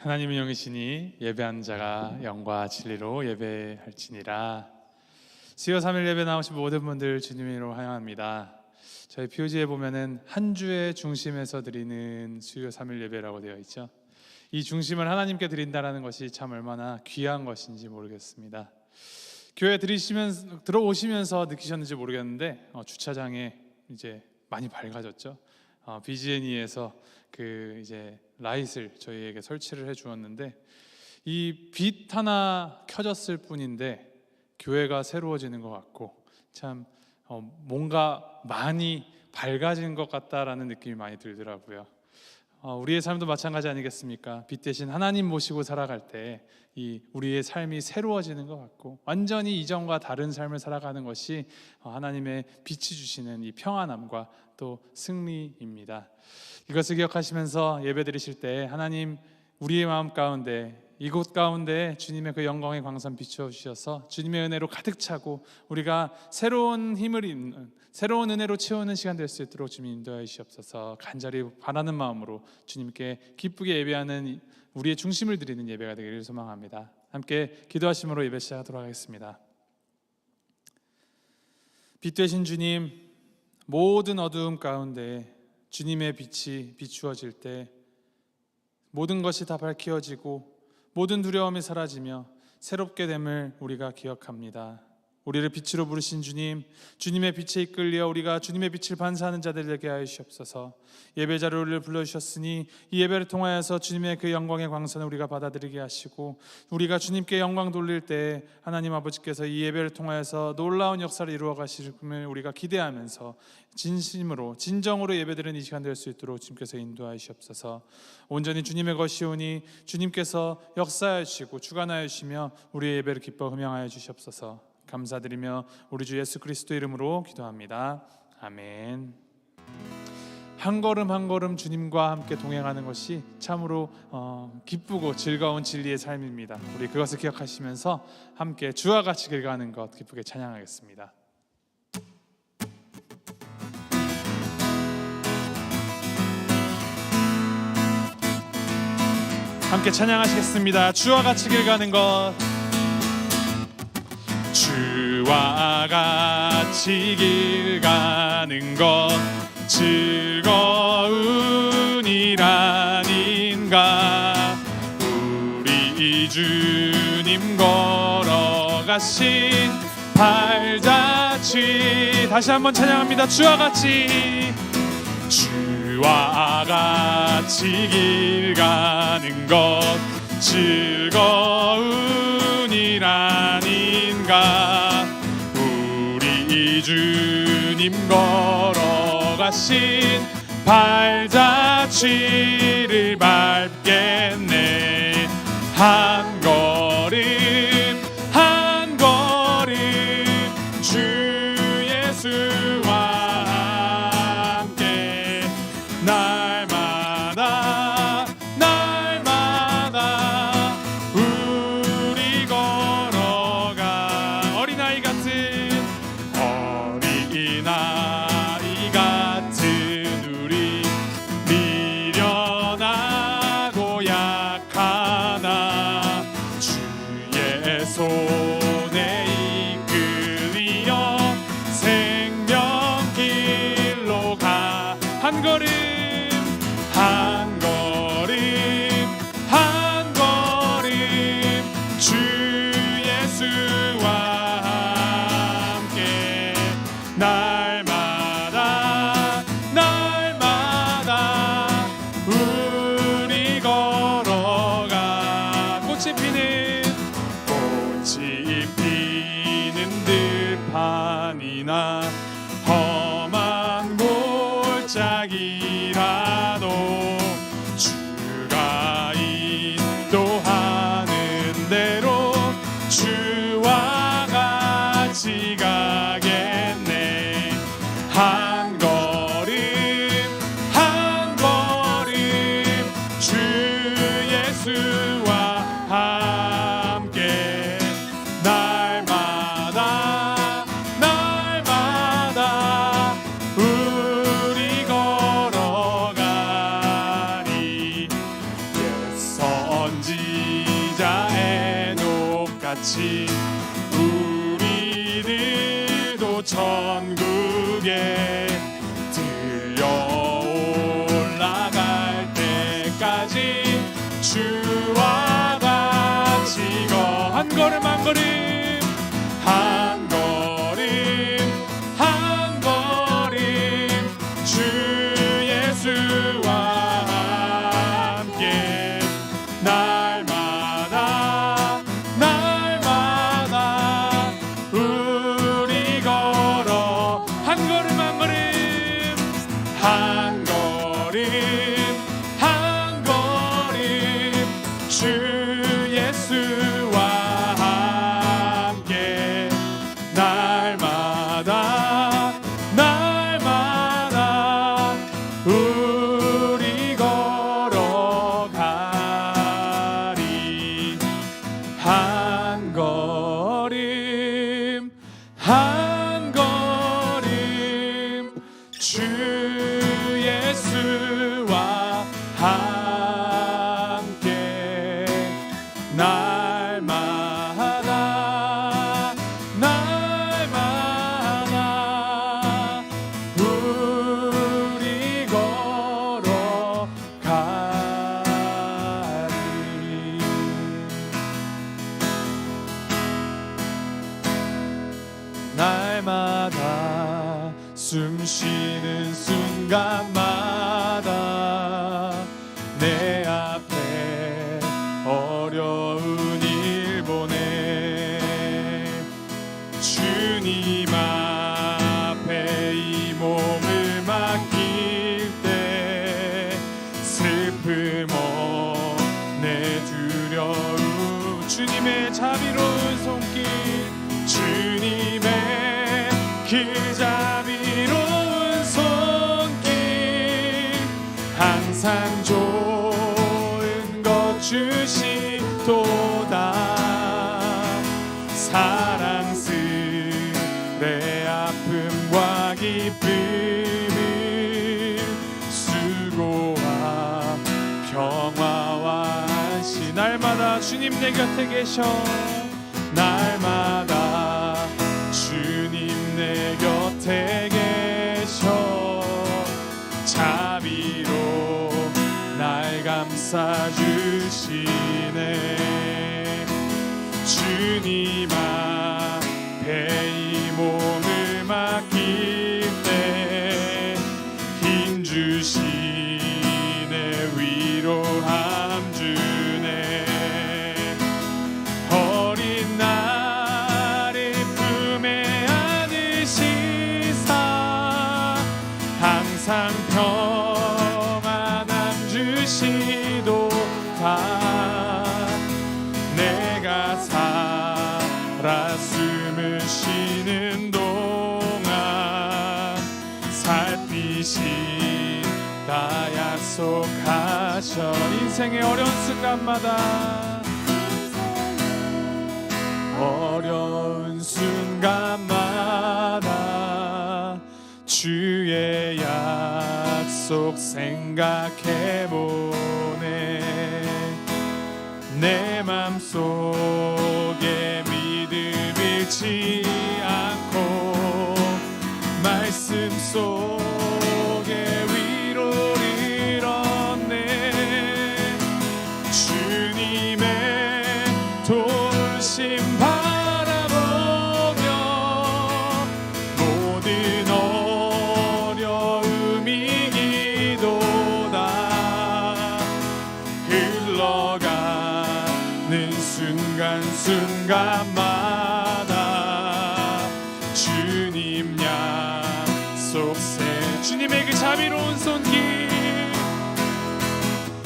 하나님은 영이시니 예배하는 자가 영과 진리로 예배할지니라. 수요 3일 예배 나오신 모든 분들 주님으로 환영합니다. 저희 POG에 보면은 한 주의 중심에서 드리는 수요 3일 예배라고 되어 있죠. 이 중심을 하나님께 드린다라는 것이 참 얼마나 귀한 것인지 모르겠습니다. 교회 들어오시면서 느끼셨는지 모르겠는데 주차장에 이제 많이 밝아졌죠. BGNE에서 이제 라이트를 저희에게 설치를 해 주었는데 이 빛 하나 켜졌을 뿐인데 교회가 새로워지는 것 같고 참 뭔가 많이 밝아진 것 같다라는 느낌이 많이 들더라고요. 우리의 삶도 마찬가지 아니겠습니까? 빛 대신 하나님 모시고 살아갈 때 우리의 삶이 새로워지는 것 같고 완전히 이전과 다른 삶을 살아가는 것이 하나님의 빛이 주시는 이 평안함과 또 승리입니다. 이것을 기억하시면서 예배 드리실 때 하나님 우리의 마음 가운데 이곳 가운데 주님의 그 영광의 광선 비추어 주셔서 주님의 은혜로 가득 차고 우리가 새로운 힘을 입는 새로운 은혜로 채우는 시간 될 수 있도록 주님 인도하여 주시옵소서. 간절히 바라는 마음으로 주님께 기쁘게 예배하는 우리의 중심을 드리는 예배가 되기를 소망합니다. 함께 기도하심으로 예배 시작하도록 하겠습니다. 빛 되신 주님, 모든 어두움 가운데 주님의 빛이 비추어질 때 모든 것이 다 밝혀지고 모든 두려움이 사라지며 새롭게 됨을 우리가 기억합니다. 우리를 빛으로 부르신 주님, 주님의 빛에 이끌려 우리가 주님의 빛을 반사하는 자들 되게 하여 주시옵소서. 예배 자료를 불러주셨으니 이 예배를 통하여서 주님의 그 영광의 광선을 우리가 받아들이게 하시고 우리가 주님께 영광 돌릴 때 하나님 아버지께서 이 예배를 통하여서 놀라운 역사를 이루어 가시음을 우리가 기대하면서 진심으로 진정으로 예배드리는 이 시간 될 수 있도록 주님께서 인도하여 주시옵소서. 온전히 주님의 것이오니 주님께서 역사하여 주시고 주관하여 주시며 우리의 예배를 기뻐 흠양하여 주시옵소서. 감사드리며 우리 주 예수 그리스도 이름으로 기도합니다. 아멘. 한 걸음 한 걸음 주님과 함께 동행하는 것이 참으로 기쁘고 즐거운 진리의 삶입니다. 우리 그것을 기억하시면서 함께 주와 같이 길가는 것 기쁘게 찬양하겠습니다. 함께 찬양하시겠습니다. 주와 같이 길가는 것, 주와 같이 길가는 것 즐거운 일 아닌가. 우리 주님 걸어가신 발자취 다시 한번 찬양합니다. 주와 같이 길가는 것 즐거운 일 아닌가. 우리 주님 걸어가신 발자취를 밟겠네. 한 걸음 한 걸음 주 예수와 함께 날마다 우리 걸어가. 어린아이 같은 우리 미련한 같이 우리들도 천국에 들려 올라갈 때까지 주와 같이 한 걸음 한 걸음 한 걸음 한 걸음 주 예수와 함께 날마다 날마다 우리 걸어 한 걸음 한 걸음 한 걸음 한 걸음 주 예수와 함께 날마다 날마다 우리 걸어가리 한 걸음 한 걸음 주 예수와 함께 날마다 날마다 우리 걸어가리 날마다 숨 쉬는 순간마다 내 앞에 어려운 일 보내 주님 앞에 이 몸을 맡길 때 슬픔 없네 두려움 주님의 자비로운 손길 주님의 그 자비로운 손길 항상 좋은 것 주시도다 사랑스레 아픔과 기쁨을 수고와 평화와 안시 날마다 주님 내 곁에 계셔 날마다 주님 내 곁에 계셔 자비로 날 감싸주시네 주님 앞에 이 몸을 맡길 때 힘주시네 위로함 주네 어린 나를 품에 안으시사 항상 평안함 주시도다 내가 살아 숨을 쉬는 동안 살피시 다 약속하셔 인생의 어려운 순간마다 어려운 순간마다 주의 약속 생각해보네 내 맘속에 믿음 잃지 않고 말씀 속에 위로를 얻네 주님의 돌심 바라보며 모든 어려움이 이기도다 흘러가는 순간순간마다 주님 약속새 주님의 그 자비로운 손길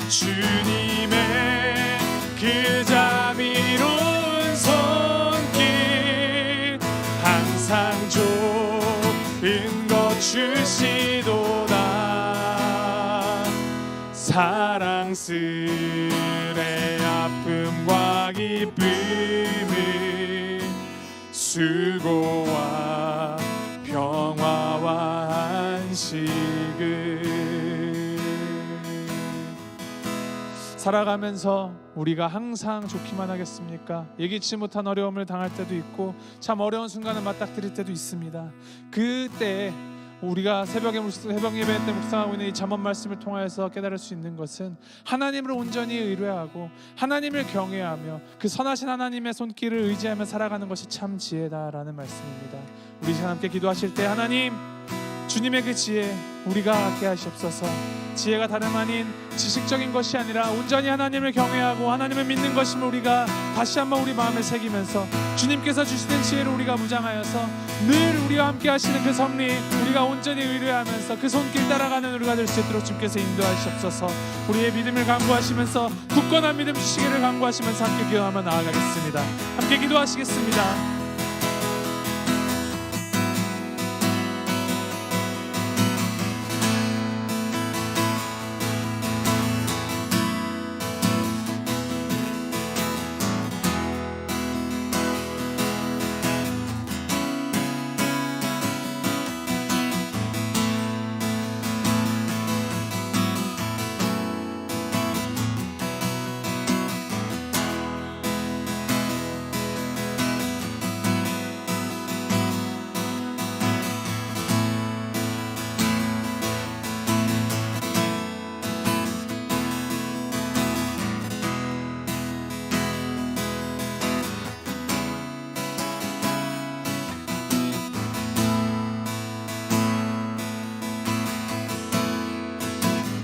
주님의 그 자비로운 손길 항상 좋은 것 주시도다 사랑스레 아픔과 기쁨을 수고와 평화와 안식을 살아가면서 우리가 항상 좋기만 하겠습니까? 예기치 못한 어려움을 당할 때도 있고 참 어려운 순간을 맞닥뜨릴 때도 있습니다. 그때 우리가 새벽 예배 때 묵상하고 있는 이 잠언 말씀을 통하여서 깨달을 수 있는 것은 하나님을 온전히 의뢰하고 하나님을 경외하며 그 선하신 하나님의 손길을 의지하며 살아가는 것이 참 지혜다라는 말씀입니다. 우리 시간 함께 기도하실 때 하나님, 주님의 그 지혜 우리가 갖게 하시옵소서. 지혜가 다름 아닌 지식적인 것이 아니라 온전히 하나님을 경외하고 하나님을 믿는 것임을 우리가 다시 한번 우리 마음에 새기면서 주님께서 주시는 지혜를 우리가 무장하여서 늘 우리와 함께 하시는 그 섭리 우리가 온전히 의뢰하면서 그 손길 따라가는 우리가 될 수 있도록 주님께서 인도하시옵소서. 우리의 믿음을 강구하시면서 굳건한 믿음 주시기를 강구하시면서 함께 기도하며 나아가겠습니다. 함께 기도하시겠습니다.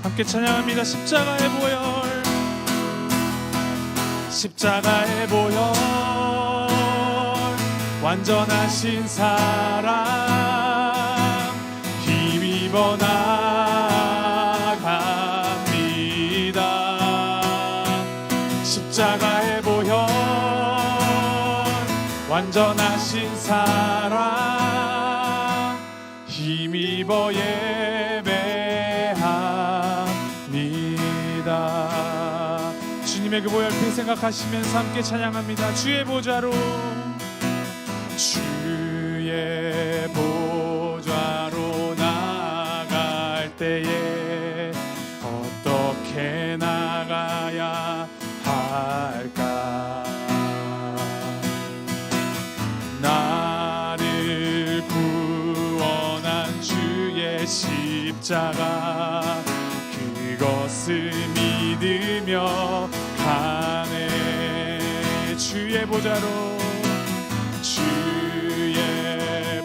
함께 찬양합니다. 십자가의 보혈, 십자가의 보혈, 완전하신 사랑 힘입어 나갑니다. 십자가의 보혈, 완전하신 사랑 힘입어 주님의 그 보혈 그 생각하시면서 함께 찬양합니다. 주의 보좌로, 주의 보좌로 나갈 때에 어떻게 나가야 할까? 나를 구원한 주의 십자가 그것을 믿으며 가네. 주의 보좌로, 주의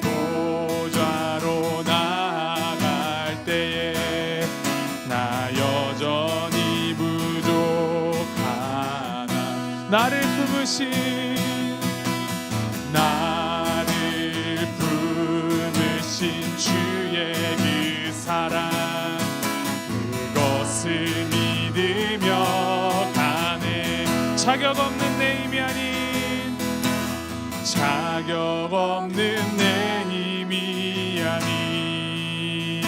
보좌로 나갈 때에 나 여전히 부족하나. 나를 품으신 주의 그 사랑 그것을 믿으며 가네. 자격 없는 내 힘이 아닌, 자격 없는 내 힘이 아닌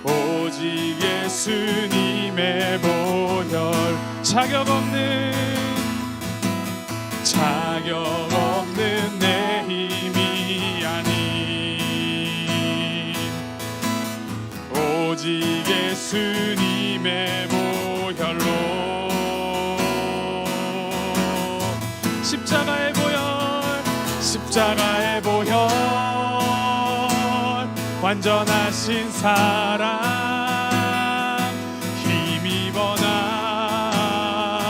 오직 예수님의 보혈. 자격 없는 내 힘이 아닌 오직 예수님의 보혈로. 십자가의 보혈, 십자가의 보혈, 완전하신 사랑 힘입어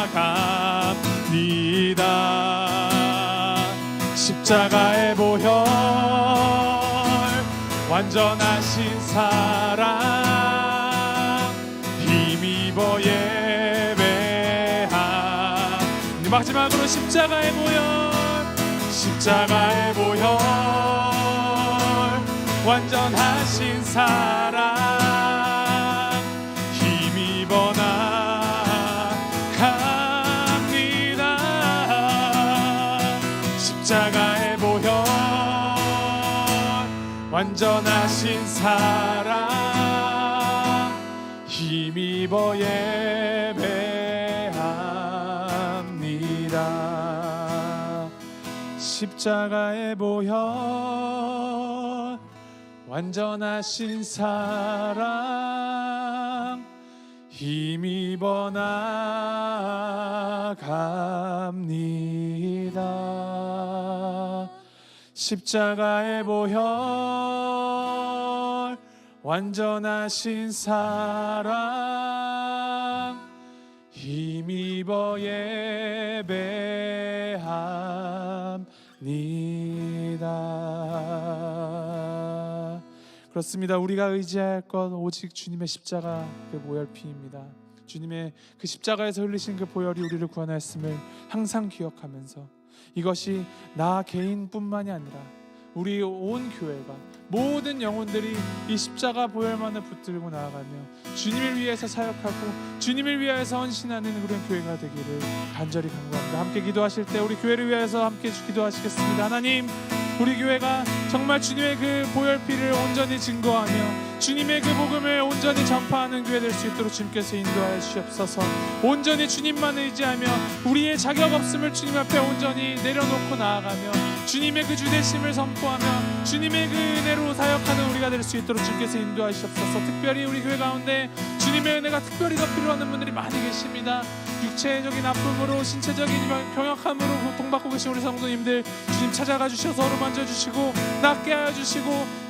나갑니다. 십자가의 보혈, 완전하신 사랑 힘입어 예배함. 마지막으로 십자가의 보혈, 십자가의 보혈, 완전하신 사랑 힘입어 나갑니다. 십자가의 보혈, 완전하신 사랑 힘입어 예배합니다. 십자가의 보혈, 완전하신 사랑 힘입어 나갑니다. 십자가의 보혈 완전하신 사랑 힘입어 예배합니다. 그렇습니다. 우리가 의지할 것 오직 주님의 십자가 그 보혈 피입니다. 주님의 그 십자가에서 흘리신 그 보혈이 우리를 구원하였음을 항상 기억하면서 이것이 나 개인뿐만이 아니라 우리 온 교회가 모든 영혼들이 이 십자가 보혈만을 붙들고 나아가며 주님을 위해서 사역하고 주님을 위하여서 헌신하는 그런 교회가 되기를 간절히 간구합니다. 함께 기도하실 때 우리 교회를 위해서 함께 기도하시겠습니다. 하나님, 우리 교회가 정말 주님의 그 보혈피를 온전히 증거하며 주님의 그 복음을 온전히 전파하는 교회 될 수 있도록 주님께서 인도하여 주시옵소서. 온전히 주님만 의지하며 우리의 자격 없음을 주님 앞에 온전히 내려놓고 나아가며 주님의 그 주되심을 선포하며 주님의 그 은혜로 사역하는 우리가 될 수 있도록 주님께서 인도하시옵소서. 특별히 우리 교회 가운데 주님의 은혜가 특별히 더 필요하는 분들이 많이 계십니다. 육체적인 아픔으로 신체적인 병약함으로 고통받고 계신 우리 성도님들 주님 찾아가 주셔서 어루만져 주시고 낫게 하여 주시고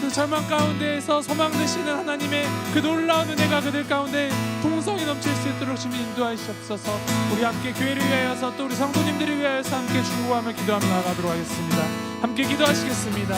그 절망 가운데에서 소망 되시는 하나님의 그 놀라운 은혜가 그들 가운데 통성이 넘칠 수 있도록 주님 인도하시옵소서. 우리 함께 교회를 위하여서 또 우리 성도님들을 위하여서 함께 중보하며 기도하며 나아가도록 하겠습니다. 함께 기도하시겠습니다.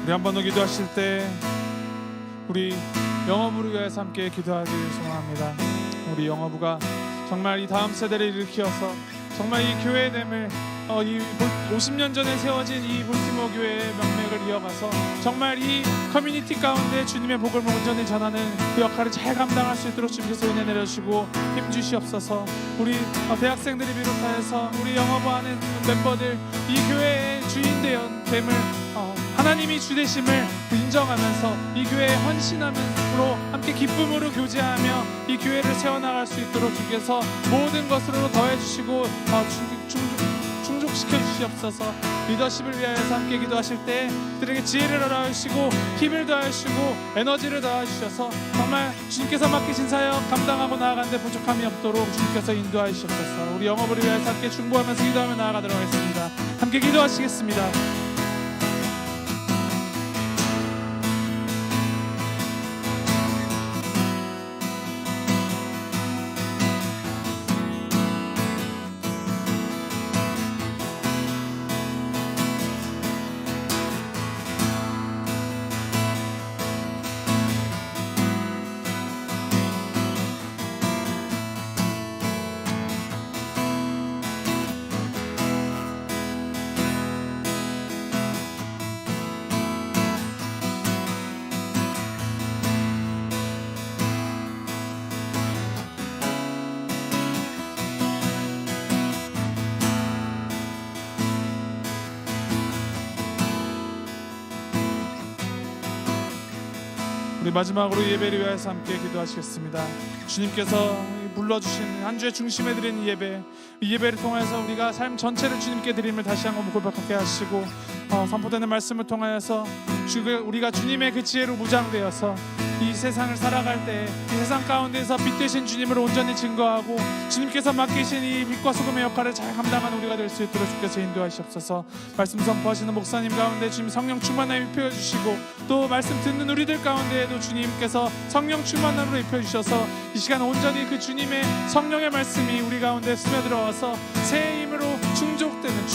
우리 한 번 더 기도하실 때 우리 영어부를 위해서 함께 기도하기를 소망합니다. 우리 영어부가 정말 이 다음 세대를 일으켜서 정말 이 교회됨을 이 50년 전에 세워진 이 볼티모어 교회의 명맥을 이어가서 정말 이 커뮤니티 가운데 주님의 복을 온전히 전하는 그 역할을 잘 감당할 수 있도록 주님께서 은혜 내려주시고 힘 주시옵소서. 우리 대학생들이 비롯하여서 우리 영어부 하는 멤버들 이 교회의 주인됨을 하나님이 주되심을 인정하면서 이 교회에 헌신함으로 함께 기쁨으로 교제하며 이 교회를 세워나갈 수 있도록 주께서 모든 것으로 더해주시고 충족시켜 주시옵소서. 리더십을 위하여서 함께 기도하실 때 그들에게 지혜를 더하시고 힘을 더하시고 에너지를 더하시셔서 정말 주님께서 맡기신 사역 감당하고 나아가는데 부족함이 없도록 주님께서 인도하여 주시옵소서. 우리 영어부를 위하여서 함께 중보하면서 기도하며 나아가도록 하겠습니다. 함께 기도하시겠습니다. 우리 마지막으로 예배를 위해서 함께 기도하시겠습니다. 주님께서 불러주신 한 주의 중심에 드리는 예배, 이 예배를 통해서 우리가 삶 전체를 주님께 드림을 다시 한번 고백하게 하시고 선포되는 말씀을 통하여서 우리가 주님의 그 지혜로 무장되어서 이 세상을 살아갈 때 이 세상 가운데서 빛 되신 주님을 온전히 증거하고 주님께서 맡기신 이 빛과 소금의 역할을 잘 감당하는 우리가 될 수 있도록 주께서 인도하시옵소서. 말씀 선포하시는 목사님 가운데 주님 성령 충만함 입혀주시고 또 말씀 듣는 우리들 가운데에도 주님께서 성령 충만함으로 입혀주셔서 이 시간 온전히 그 주님의 성령의 말씀이 우리 가운데 스며들어와서 새 힘으로 충족되는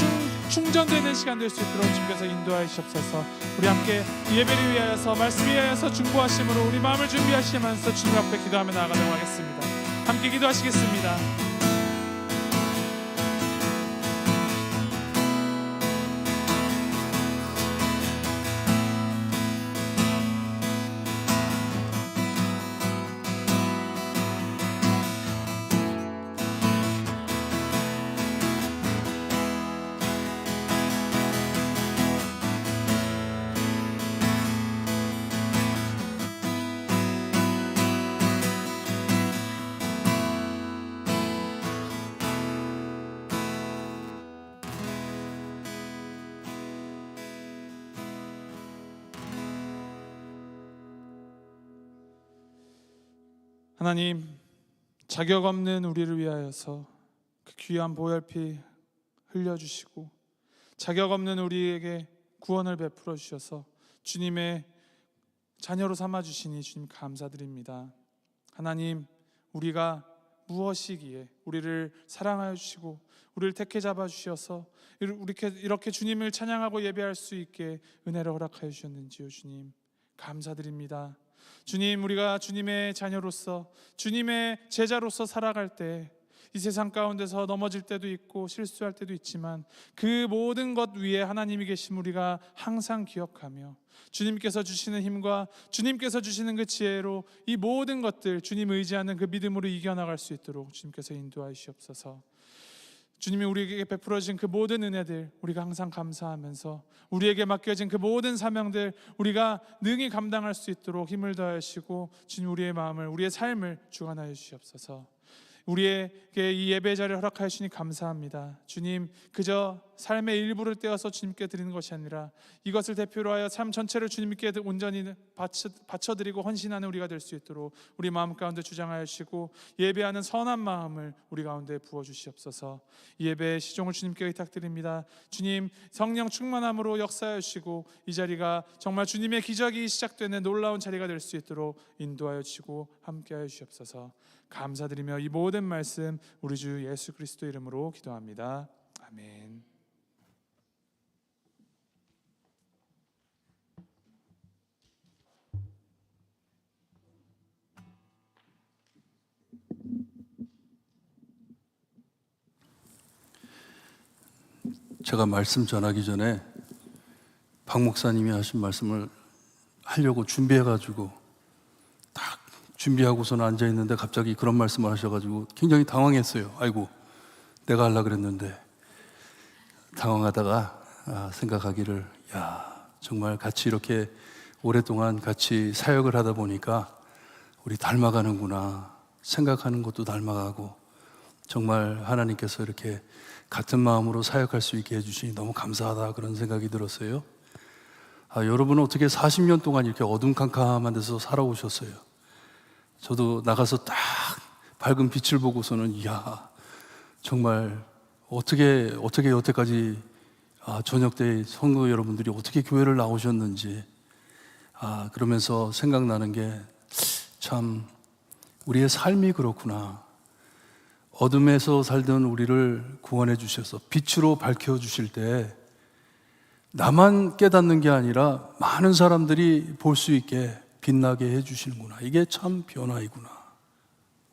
충전되는 시간 될 수 있도록 주님께서 인도하시옵소서. 우리 함께 예배를 위하여서 말씀 위하여서 중보하심으로 우리 마음을 준비하시면서 주님 앞에 기도하며 나아가도록 하겠습니다. 함께 기도하시겠습니다. 하나님, 자격 없는 우리를 위하여서 그 귀한 보혈피 흘려주시고 자격 없는 우리에게 구원을 베풀어 주셔서 주님의 자녀로 삼아주시니 주님 감사드립니다. 하나님, 우리가 무엇이기에 우리를 사랑하여 주시고 우리를 택해 잡아 주셔서 이렇게 주님을 찬양하고 예배할 수 있게 은혜를 허락하여 주셨는지요. 주님 감사드립니다. 주님, 우리가 주님의 자녀로서 주님의 제자로서 살아갈 때 이 세상 가운데서 넘어질 때도 있고 실수할 때도 있지만 그 모든 것 위에 하나님이 계심 우리가 항상 기억하며 주님께서 주시는 힘과 주님께서 주시는 그 지혜로 이 모든 것들 주님 의지하는 그 믿음으로 이겨나갈 수 있도록 주님께서 인도하시옵소서. 주님이 우리에게 베풀어 주신 그 모든 은혜들 우리가 항상 감사하면서 우리에게 맡겨진 그 모든 사명들 우리가 능히 감당할 수 있도록 힘을 더하시고 주님 우리의 마음을 우리의 삶을 주관하여 주시옵소서. 우리에게 이 예배 자리를 허락하여 주시니 감사합니다. 주님, 그저 삶의 일부를 떼어서 주님께 드리는 것이 아니라 이것을 대표로 하여 삶 전체를 주님께 온전히 바쳐드리고 헌신하는 우리가 될 수 있도록 우리 마음 가운데 주장하여 주시고 예배하는 선한 마음을 우리 가운데 부어주시옵소서. 이 예배의 시종을 주님께 의탁드립니다. 주님, 성령 충만함으로 역사하여 주시고 이 자리가 정말 주님의 기적이 시작되는 놀라운 자리가 될 수 있도록 인도하여 주시고 함께하여 주시옵소서. 감사드리며 이 모든 말씀 우리 주 예수 그리스도 이름으로 기도합니다. 아멘. 제가 말씀 전하기 전에 박 목사님이 하신 말씀을 하려고 준비해가지고 딱 준비하고서는 앉아있는데 갑자기 그런 말씀을 하셔가지고 굉장히 당황했어요. 아이고, 내가 하려고 그랬는데. 당황하다가 생각하기를, 야, 정말 같이 이렇게 오랫동안 같이 사역을 하다 보니까 우리 닮아가는구나, 생각하는 것도 닮아가고 정말 하나님께서 이렇게 같은 마음으로 사역할 수 있게 해주시니 너무 감사하다, 그런 생각이 들었어요. 여러분은 어떻게 40년 동안 이렇게 어둠캄캄한 데서 살아오셨어요? 저도 나가서 딱 밝은 빛을 보고서는 이야, 정말 어떻게 여태까지 저녁 때 성도 여러분들이 어떻게 교회를 나오셨는지 그러면서 생각나는 게, 참 우리의 삶이 그렇구나. 어둠에서 살던 우리를 구원해 주셔서 빛으로 밝혀 주실 때 나만 깨닫는 게 아니라 많은 사람들이 볼 수 있게 빛나게 해 주시는구나. 이게 참 변화이구나.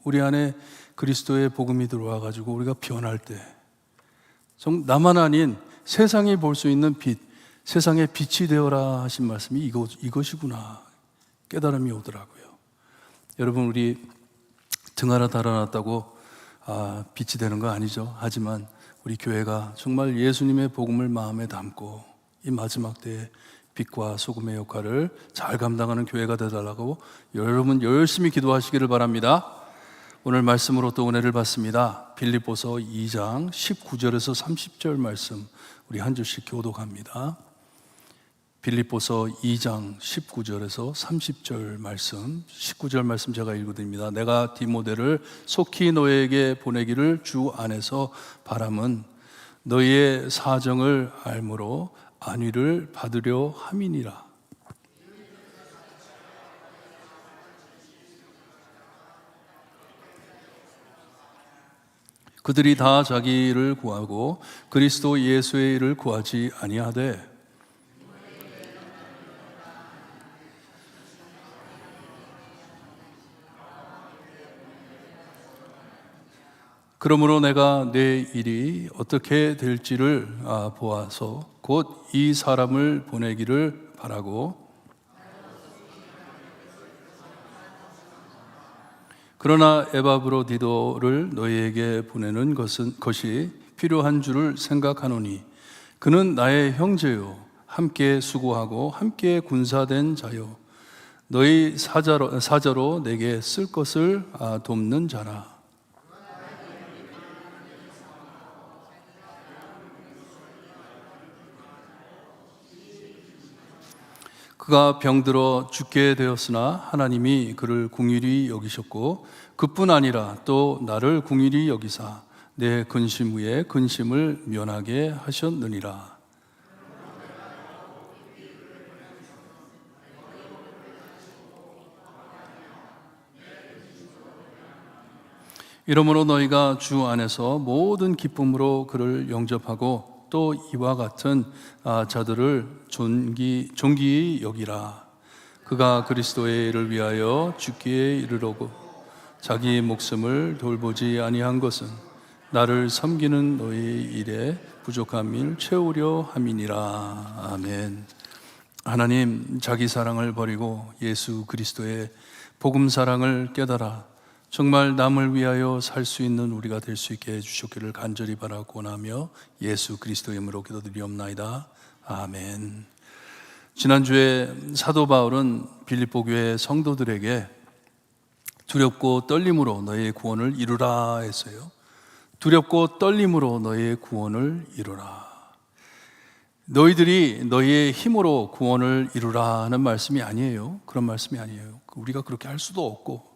우리 안에 그리스도의 복음이 들어와 가지고 우리가 변할 때 나만 아닌 세상이 볼 수 있는 빛, 세상의 빛이 되어라 하신 말씀이 이것이구나 깨달음이 오더라고요. 여러분, 우리 등 하나 달아놨다고 빛이 되는 거 아니죠. 하지만 우리 교회가 정말 예수님의 복음을 마음에 담고 이 마지막 때에 빛과 소금의 역할을 잘 감당하는 교회가 되달라고 여러분 열심히 기도하시기를 바랍니다. 오늘 말씀으로 또 은혜를 받습니다. 빌립보서 2장 19절에서 30절 말씀 우리 한 절씩 교독합니다. 빌립보서 2장 19절에서 30절 말씀, 19절 말씀 제가 읽어드립니다. 내가 디모데를 속히 너에게 보내기를 주 안에서 바람은 너희의 사정을 알므로 안위를 받으려 함이니라. 그들이 다 자기를 구하고 그리스도 예수의 일을 구하지 아니하되 그러므로 내가 내 일이 어떻게 될지를 보아서 곧 이 사람을 보내기를 바라고 그러나 에바브로디도를 너희에게 보내는 것이 필요한 줄을 생각하노니 그는 나의 형제요 함께 수고하고 함께 군사된 자요 너희 사자로 내게 쓸 것을 돕는 자라. 그가 병들어 죽게 되었으나 하나님이 그를 긍휼히 여기셨고 그뿐 아니라 또 나를 긍휼히 여기사 내 근심 후에 근심을 면하게 하셨느니라. 이러므로 너희가 주 안에서 모든 기쁨으로 그를 영접하고 또 이와 같은 자들을 존귀히 여기라. 그가 그리스도의 일을 위하여 죽기에 이르려고 자기 목숨을 돌보지 아니한 것은 나를 섬기는 너희 일에 부족한 일 채우려 함이니라. 아멘. 하나님, 자기 사랑을 버리고 예수 그리스도의 복음 사랑을 깨달아 정말 남을 위하여 살 수 있는 우리가 될 수 있게 해주셨기를 간절히 바라고 원하며 예수 그리스도의 이름으로 기도드리옵나이다. 아멘. 지난주에 사도 바울은 빌립보 교회 성도들에게 두렵고 떨림으로 너희의 구원을 이루라 했어요. 두렵고 떨림으로 너희의 구원을 이루라. 너희들이 너희의 힘으로 구원을 이루라 하는 말씀이 아니에요. 그런 말씀이 아니에요. 우리가 그렇게 할 수도 없고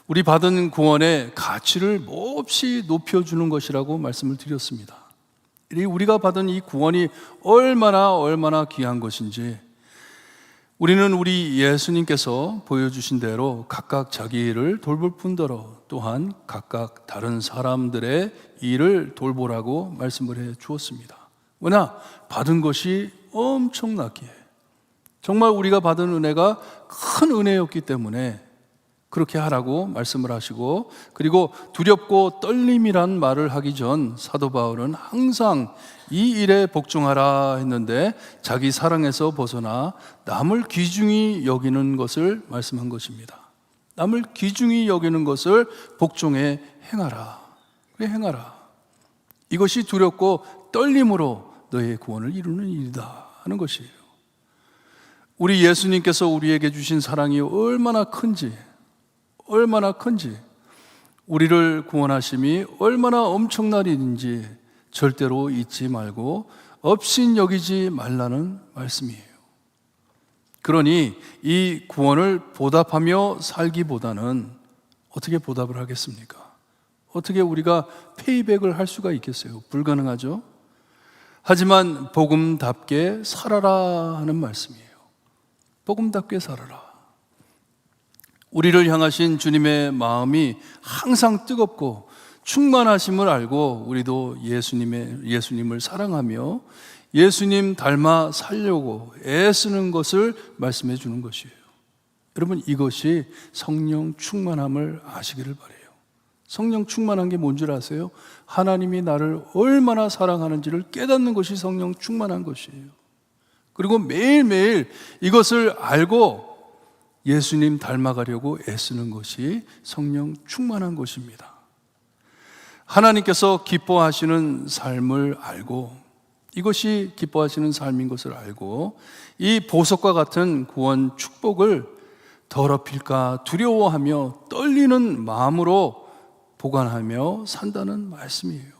우리 받은 구원의 가치를 몹시 높여주는 것이라고 말씀을 드렸습니다. 우리가 받은 이 구원이 얼마나 귀한 것인지 우리는 우리 예수님께서 보여주신 대로 각각 자기 일을 돌볼 뿐더러 또한 각각 다른 사람들의 일을 돌보라고 말씀을 해 주었습니다. 왜냐? 받은 것이 엄청나기에 정말 우리가 받은 은혜가 큰 은혜였기 때문에 그렇게 하라고 말씀을 하시고 그리고 두렵고 떨림이란 말을 하기 전 사도 바울은 항상 이 일에 복종하라 했는데 자기 사랑에서 벗어나 남을 귀중히 여기는 것을 말씀한 것입니다. 남을 귀중히 여기는 것을 복종해 행하라. 왜 행하라? 이것이 두렵고 떨림으로 너의 구원을 이루는 일이다 하는 것이에요. 우리 예수님께서 우리에게 주신 사랑이 얼마나 큰지 우리를 구원하심이 얼마나 엄청난 일인지 절대로 잊지 말고 업신여기지 말라는 말씀이에요. 그러니 이 구원을 보답하며 살기보다는 어떻게 보답을 하겠습니까? 어떻게 우리가 페이백을 할 수가 있겠어요? 불가능하죠? 하지만 복음답게 살아라 하는 말씀이에요. 복음답게 살아라. 우리를 향하신 주님의 마음이 항상 뜨겁고 충만하심을 알고 우리도 예수님을 사랑하며 예수님 닮아 살려고 애쓰는 것을 말씀해 주는 것이에요. 여러분, 이것이 성령 충만함을 아시기를 바라요. 성령 충만한 게 뭔 줄 아세요? 하나님이 나를 얼마나 사랑하는지를 깨닫는 것이 성령 충만한 것이에요. 그리고 매일매일 이것을 알고 예수님 닮아가려고 애쓰는 것이 성령 충만한 것입니다. 하나님께서 기뻐하시는 삶을 알고 이것이 기뻐하시는 삶인 것을 알고 이 보석과 같은 구원 축복을 더럽힐까 두려워하며 떨리는 마음으로 보관하며 산다는 말씀이에요.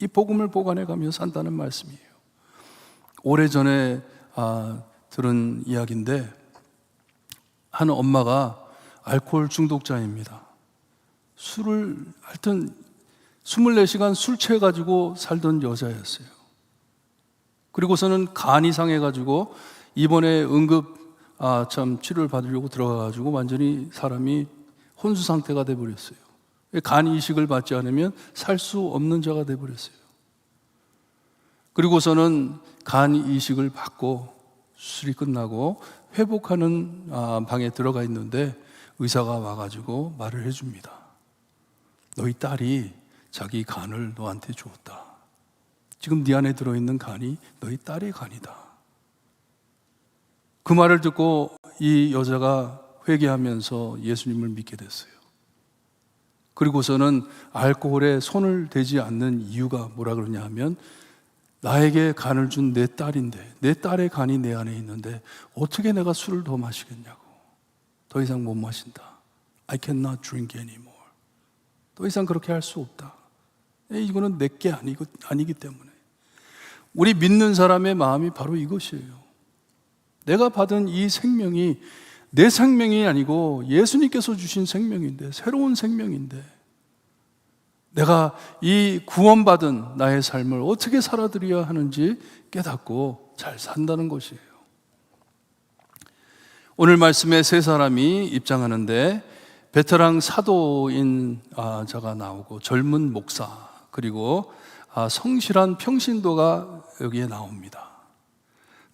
이 복음을 보관해가며 산다는 말씀이에요. 오래전에 들은 이야기인데, 한 엄마가 알코올 중독자입니다. 술을 하여튼 24시간 술 취해가지고 살던 여자였어요. 그리고서는 간이 상해가지고 입원해 응급 치료를 받으려고 들어가가지고 완전히 사람이 혼수 상태가 돼버렸어요. 간 이식을 받지 않으면 살 수 없는 자가 돼버렸어요. 그리고서는 간 이식을 받고 수술이 끝나고 회복하는 방에 들어가 있는데 의사가 와가지고 말을 해줍니다. 너희 딸이 자기 간을 너한테 주었다. 지금 네 안에 들어있는 간이 너희 딸의 간이다. 그 말을 듣고 이 여자가 회개하면서 예수님을 믿게 됐어요. 그리고서는 알코올에 손을 대지 않는 이유가 뭐라 그러냐 하면, 나에게 간을 준 내 딸인데, 내 딸의 간이 내 안에 있는데 어떻게 내가 술을 더 마시겠냐고. 더 이상 못 마신다. I cannot drink anymore. 더 이상 그렇게 할 수 없다. 이거는 내게 아니기 때문에. 우리 믿는 사람의 마음이 바로 이것이에요. 내가 받은 이 생명이 내 생명이 아니고 예수님께서 주신 생명인데, 새로운 생명인데, 내가 이 구원받은 나의 삶을 어떻게 살아드려야 하는지 깨닫고 잘 산다는 것이에요. 오늘 말씀에 세 사람이 입장하는데, 베테랑 사도인 자가 나오고, 젊은 목사, 그리고 성실한 평신도가 여기에 나옵니다.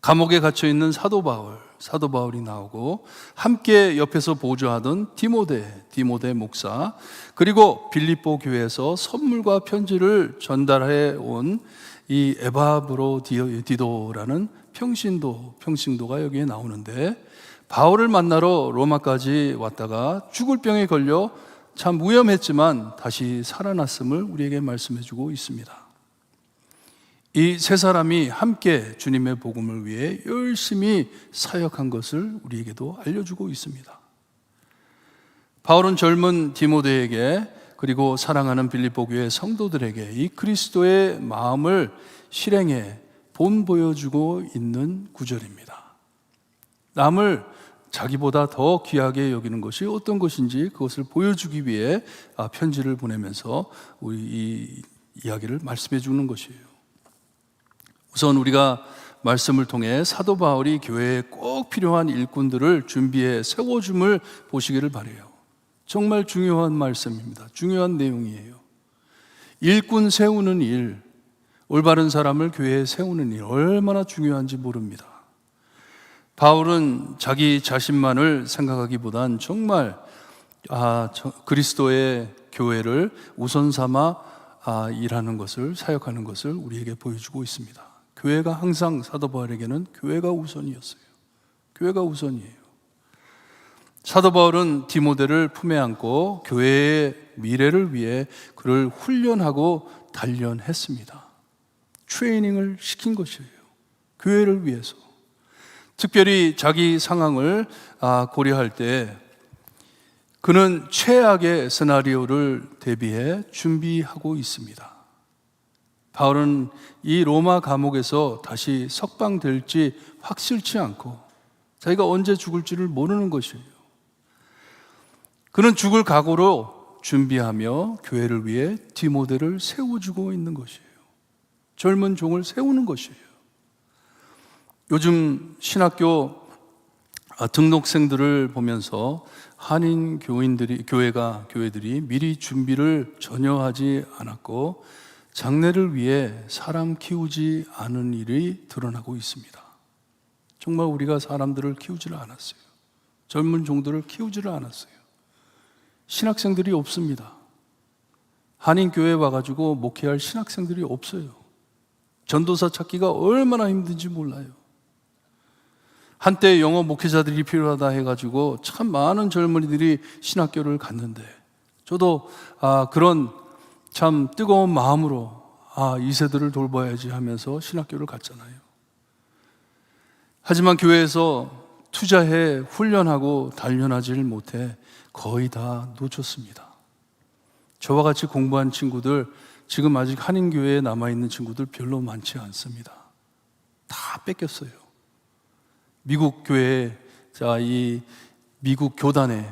감옥에 갇혀 있는 사도 바울이 나오고, 함께 옆에서 보조하던 디모데 목사, 그리고 빌립보 교회에서 선물과 편지를 전달해 온 이 에바브로디도라는 평신도가 여기에 나오는데, 바울을 만나러 로마까지 왔다가 죽을 병에 걸려 참 위험했지만 다시 살아났음을 우리에게 말씀해 주고 있습니다. 이 세 사람이 함께 주님의 복음을 위해 열심히 사역한 것을 우리에게도 알려주고 있습니다. 바울은 젊은 디모데에게, 그리고 사랑하는 빌립보 교회 성도들에게 이 그리스도의 마음을 실행해 본보여주고 있는 구절입니다. 남을 자기보다 더 귀하게 여기는 것이 어떤 것인지 그것을 보여주기 위해 편지를 보내면서 우리 이 이야기를 말씀해 주는 것이에요. 우선 우리가 말씀을 통해 사도 바울이 교회에 꼭 필요한 일꾼들을 준비해 세워줌을 보시기를 바라요. 정말 중요한 말씀입니다. 중요한 내용이에요. 일꾼 세우는 일, 올바른 사람을 교회에 세우는 일, 얼마나 중요한지 모릅니다. 바울은 자기 자신만을 생각하기보단 정말 그리스도의 교회를 우선 삼아 일하는 것을, 사역하는 것을 우리에게 보여주고 있습니다. 교회가 항상 사도 바울에게는 교회가 우선이었어요. 교회가 우선이에요. 사도 바울은 디모데를 품에 안고 교회의 미래를 위해 그를 훈련하고 단련했습니다. 트레이닝을 시킨 것이에요. 교회를 위해서. 특별히 자기 상황을 고려할 때 그는 최악의 시나리오를 대비해 준비하고 있습니다. 바울은 이 로마 감옥에서 다시 석방될지 확실치 않고 자기가 언제 죽을지를 모르는 것이에요. 그는 죽을 각오로 준비하며 교회를 위해 디모데를 세워주고 있는 것이에요. 젊은 종을 세우는 것이에요. 요즘 신학교 등록생들을 보면서 한인 교회들이 미리 준비를 전혀 하지 않았고 장래를 위해 사람 키우지 않은 일이 드러나고 있습니다. 정말 우리가 사람들을 키우지를 않았어요. 젊은 종들을 키우지를 않았어요. 신학생들이 없습니다. 한인교회에 와가지고 목회할 신학생들이 없어요. 전도사 찾기가 얼마나 힘든지 몰라요. 한때 영어 목회자들이 필요하다 해가지고 참 많은 젊은이들이 신학교를 갔는데 저도 그런 참 뜨거운 마음으로 이 세대를 돌봐야지 하면서 신학교를 갔잖아요. 하지만 교회에서 투자해 훈련하고 단련하지를 못해 거의 다 놓쳤습니다. 저와 같이 공부한 친구들, 지금 아직 한인교회에 남아있는 친구들 별로 많지 않습니다. 다 뺏겼어요. 미국 교회에, 이 미국 교단에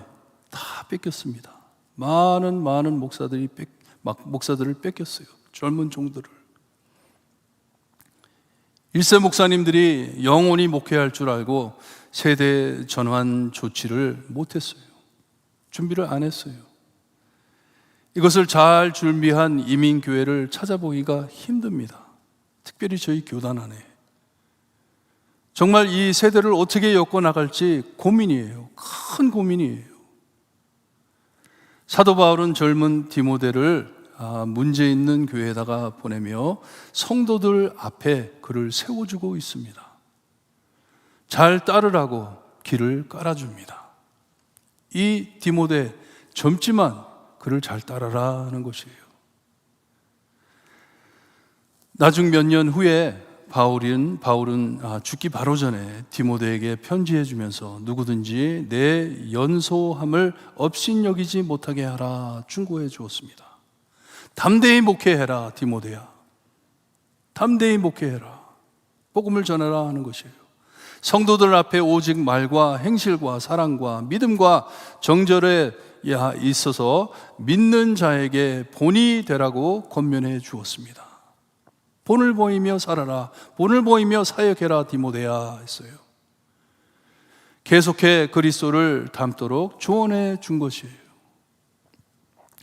다 뺏겼습니다. 많은 목사들을 뺏겼어요. 젊은 종들을. 1세 목사님들이 영원히 목회할 줄 알고 세대 전환 조치를 못했어요. 준비를 안 했어요. 이것을 잘 준비한 이민교회를 찾아보기가 힘듭니다. 특별히 저희 교단 안에. 정말 이 세대를 어떻게 엮어나갈지 고민이에요. 큰 고민이에요. 사도 바울은 젊은 디모데를 문제 있는 교회에다가 보내며 성도들 앞에 그를 세워주고 있습니다. 잘 따르라고 길을 깔아줍니다. 이 디모데 젊지만 그를 잘 따라라 하는 것이에요. 나중 몇 년 후에 바울은 죽기 바로 전에 디모데에게 편지해 주면서 누구든지 내 연소함을 업신여기지 못하게 하라 충고해 주었습니다. 담대히 목회해라 디모데야. 담대히 목회해라. 복음을 전해라 하는 것이에요. 성도들 앞에 오직 말과 행실과 사랑과 믿음과 정절에 있어서 믿는 자에게 본이 되라고 권면해 주었습니다. 본을 보이며 살아라. 본을 보이며 사역해라 디모데야 했어요. 계속해 그리스도를 닮도록 조언해 준 것이에요.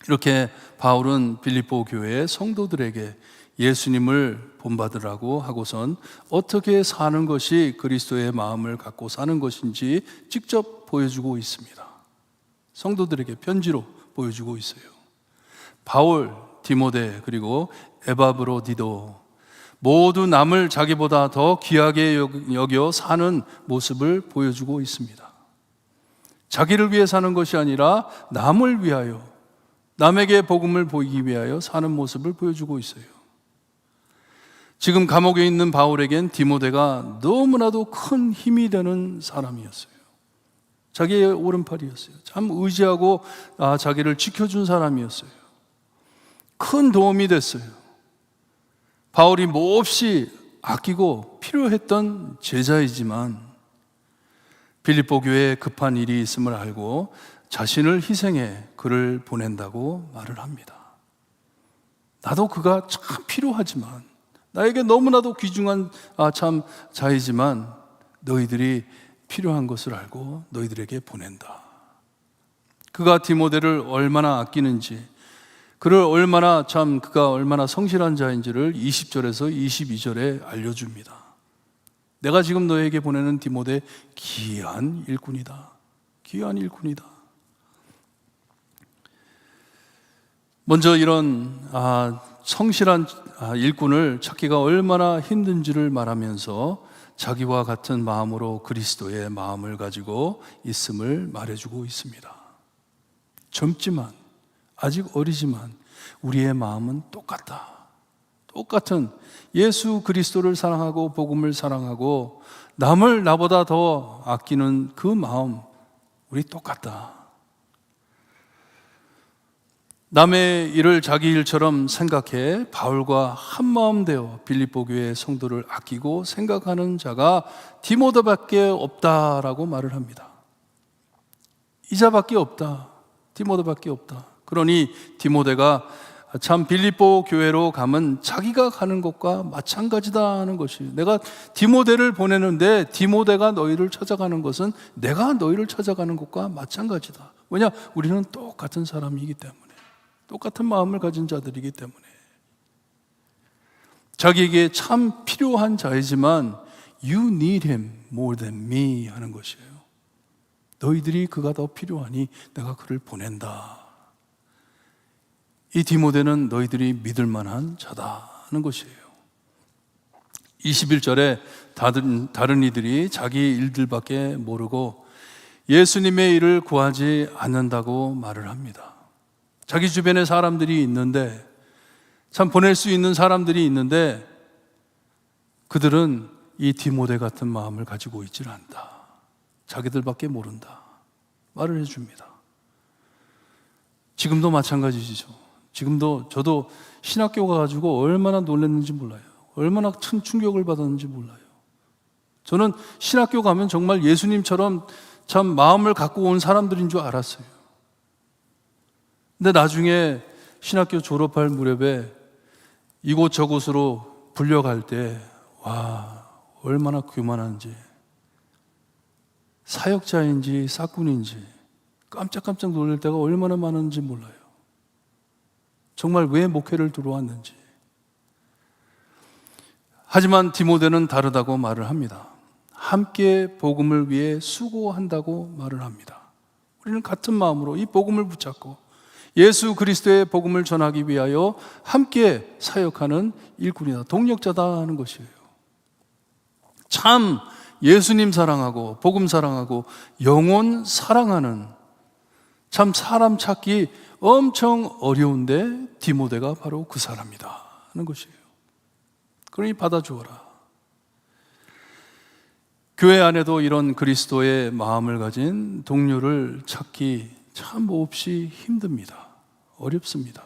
이렇게 바울은 빌립보 교회의 성도들에게 예수님을 본받으라고 하고선 어떻게 사는 것이 그리스도의 마음을 갖고 사는 것인지 직접 보여주고 있습니다. 성도들에게 편지로 보여주고 있어요. 바울, 디모데 그리고 에바브로디도 모두 남을 자기보다 더 귀하게 여겨 사는 모습을 보여주고 있습니다. 자기를 위해 사는 것이 아니라 남을 위하여, 남에게 복음을 보이기 위하여 사는 모습을 보여주고 있어요. 지금 감옥에 있는 바울에겐 디모데가 너무나도 큰 힘이 되는 사람이었어요. 자기의 오른팔이었어요. 참 의지하고 자기를 지켜준 사람이었어요. 큰 도움이 됐어요. 바울이 몹시 아끼고 필요했던 제자이지만 빌립보 교회에 급한 일이 있음을 알고 자신을 희생해 그를 보낸다고 말을 합니다. 나도 그가 참 필요하지만, 나에게 너무나도 귀중한 참 자이지만 너희들이 필요한 것을 알고 너희들에게 보낸다. 그가 디모데를 얼마나 아끼는지, 그가 얼마나 성실한 자인지를 20절에서 22절에 알려줍니다. 내가 지금 너에게 보내는 디모데 귀한 일꾼이다. 귀한 일꾼이다. 먼저 이런 성실한 일꾼을 찾기가 얼마나 힘든지를 말하면서 자기와 같은 마음으로 그리스도의 마음을 가지고 있음을 말해주고 있습니다. 젊지만, 아직 어리지만 우리의 마음은 똑같다. 똑같은 예수 그리스도를 사랑하고 복음을 사랑하고 남을 나보다 더 아끼는 그 마음, 우리 똑같다. 남의 일을 자기 일처럼 생각해 바울과 한마음 되어 빌립보 교회의 성도를 아끼고 생각하는 자가 디모데밖에 없다라고 말을 합니다. 이자밖에 없다. 디모데밖에 없다. 그러니 디모데가 참 빌립보 교회로 가면 자기가 가는 것과 마찬가지다 하는 것이, 내가 디모데를 보내는데 디모데가 너희를 찾아가는 것은 내가 너희를 찾아가는 것과 마찬가지다. 왜냐? 우리는 똑같은 사람이기 때문에, 똑같은 마음을 가진 자들이기 때문에. 자기에게 참 필요한 자이지만 You need him more than me 하는 것이에요. 너희들이 그가 더 필요하니 내가 그를 보낸다. 이 디모데는 너희들이 믿을 만한 자다 하는 것이에요. 21절에 다른 이들이 자기 일들밖에 모르고 예수님의 일을 구하지 않는다고 말을 합니다. 자기 주변에 사람들이 있는데, 참 보낼 수 있는 사람들이 있는데 그들은 이 디모데 같은 마음을 가지고 있질 않다. 자기들밖에 모른다. 말을 해줍니다. 지금도 마찬가지죠. 지금도 저도 신학교 가가지고 얼마나 놀랐는지 몰라요. 얼마나 큰 충격을 받았는지 몰라요. 저는 신학교 가면 정말 예수님처럼 참 마음을 갖고 온 사람들인 줄 알았어요. 근데 나중에 신학교 졸업할 무렵에 이곳저곳으로 불려갈 때, 와, 얼마나 교만한지, 사역자인지 사꾼인지 깜짝깜짝 놀랄 때가 얼마나 많은지 몰라요. 정말 왜 목회를 들어왔는지. 하지만 디모데는 다르다고 말을 합니다. 함께 복음을 위해 수고한다고 말을 합니다. 우리는 같은 마음으로 이 복음을 붙잡고 예수 그리스도의 복음을 전하기 위하여 함께 사역하는 일꾼이다, 동력자다 하는 것이에요. 참 예수님 사랑하고 복음 사랑하고 영혼 사랑하는, 참 사람 찾기 엄청 어려운데 디모데가 바로 그 사람이다 하는 것이에요. 그러니 받아주어라. 교회 안에도 이런 그리스도의 마음을 가진 동료를 찾기 참 몹시 힘듭니다. 어렵습니다.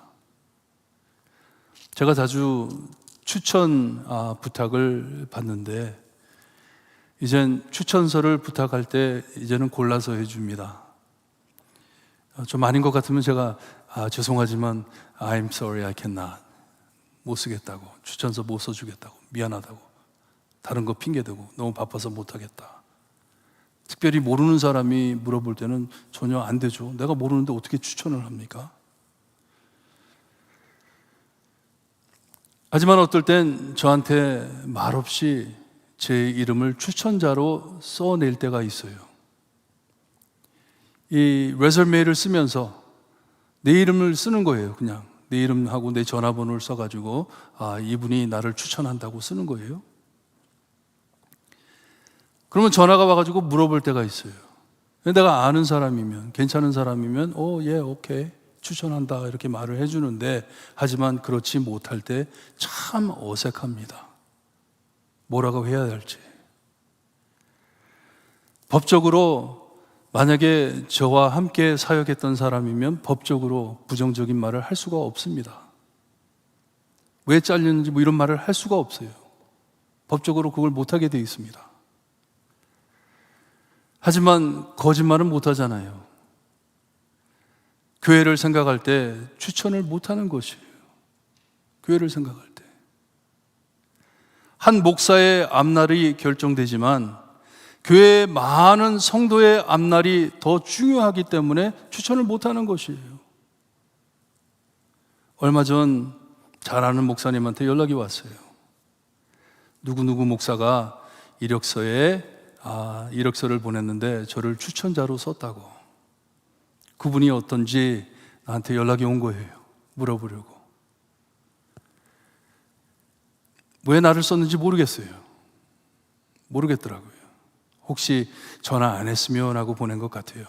제가 자주 추천 부탁을 받는데, 이젠 추천서를 부탁할 때 이제는 골라서 해줍니다. 좀 아닌 것 같으면 제가 죄송하지만 I'm sorry, I cannot, 못 쓰겠다고, 추천서 못 써주겠다고, 미안하다고, 다른 거 핑계대고 너무 바빠서 못하겠다. 특별히 모르는 사람이 물어볼 때는 전혀 안 되죠. 내가 모르는데 어떻게 추천을 합니까? 하지만 어떨 땐 저한테 말없이 제 이름을 추천자로 써낼 때가 있어요. 이 레저메이를 쓰면서 내 이름을 쓰는 거예요. 그냥 내 이름하고 내 전화번호를 써가지고 이분이 나를 추천한다고 쓰는 거예요. 그러면 전화가 와가지고 물어볼 때가 있어요. 내가 아는 사람이면, 괜찮은 사람이면 예, 오케이, 추천한다 이렇게 말을 해주는데, 하지만 그렇지 못할 때 참 어색합니다. 뭐라고 해야 할지. 법적으로 만약에 저와 함께 사역했던 사람이면 법적으로 부정적인 말을 할 수가 없습니다. 왜 잘렸는지 뭐 이런 말을 할 수가 없어요. 법적으로 그걸 못하게 되어 있습니다. 하지만 거짓말은 못하잖아요. 교회를 생각할 때 추천을 못하는 것이에요. 교회를 생각할 때. 한 목사의 앞날이 결정되지만 교회의 많은 성도의 앞날이 더 중요하기 때문에 추천을 못하는 것이에요. 얼마 전 잘 아는 목사님한테 연락이 왔어요. 누구누구 목사가 이력서를 보냈는데 저를 추천자로 썼다고. 그분이 어떤지 나한테 연락이 온 거예요. 물어보려고. 왜 나를 썼는지 모르겠더라고요. 혹시 전화 안 했으면 하고 보낸 것 같아요.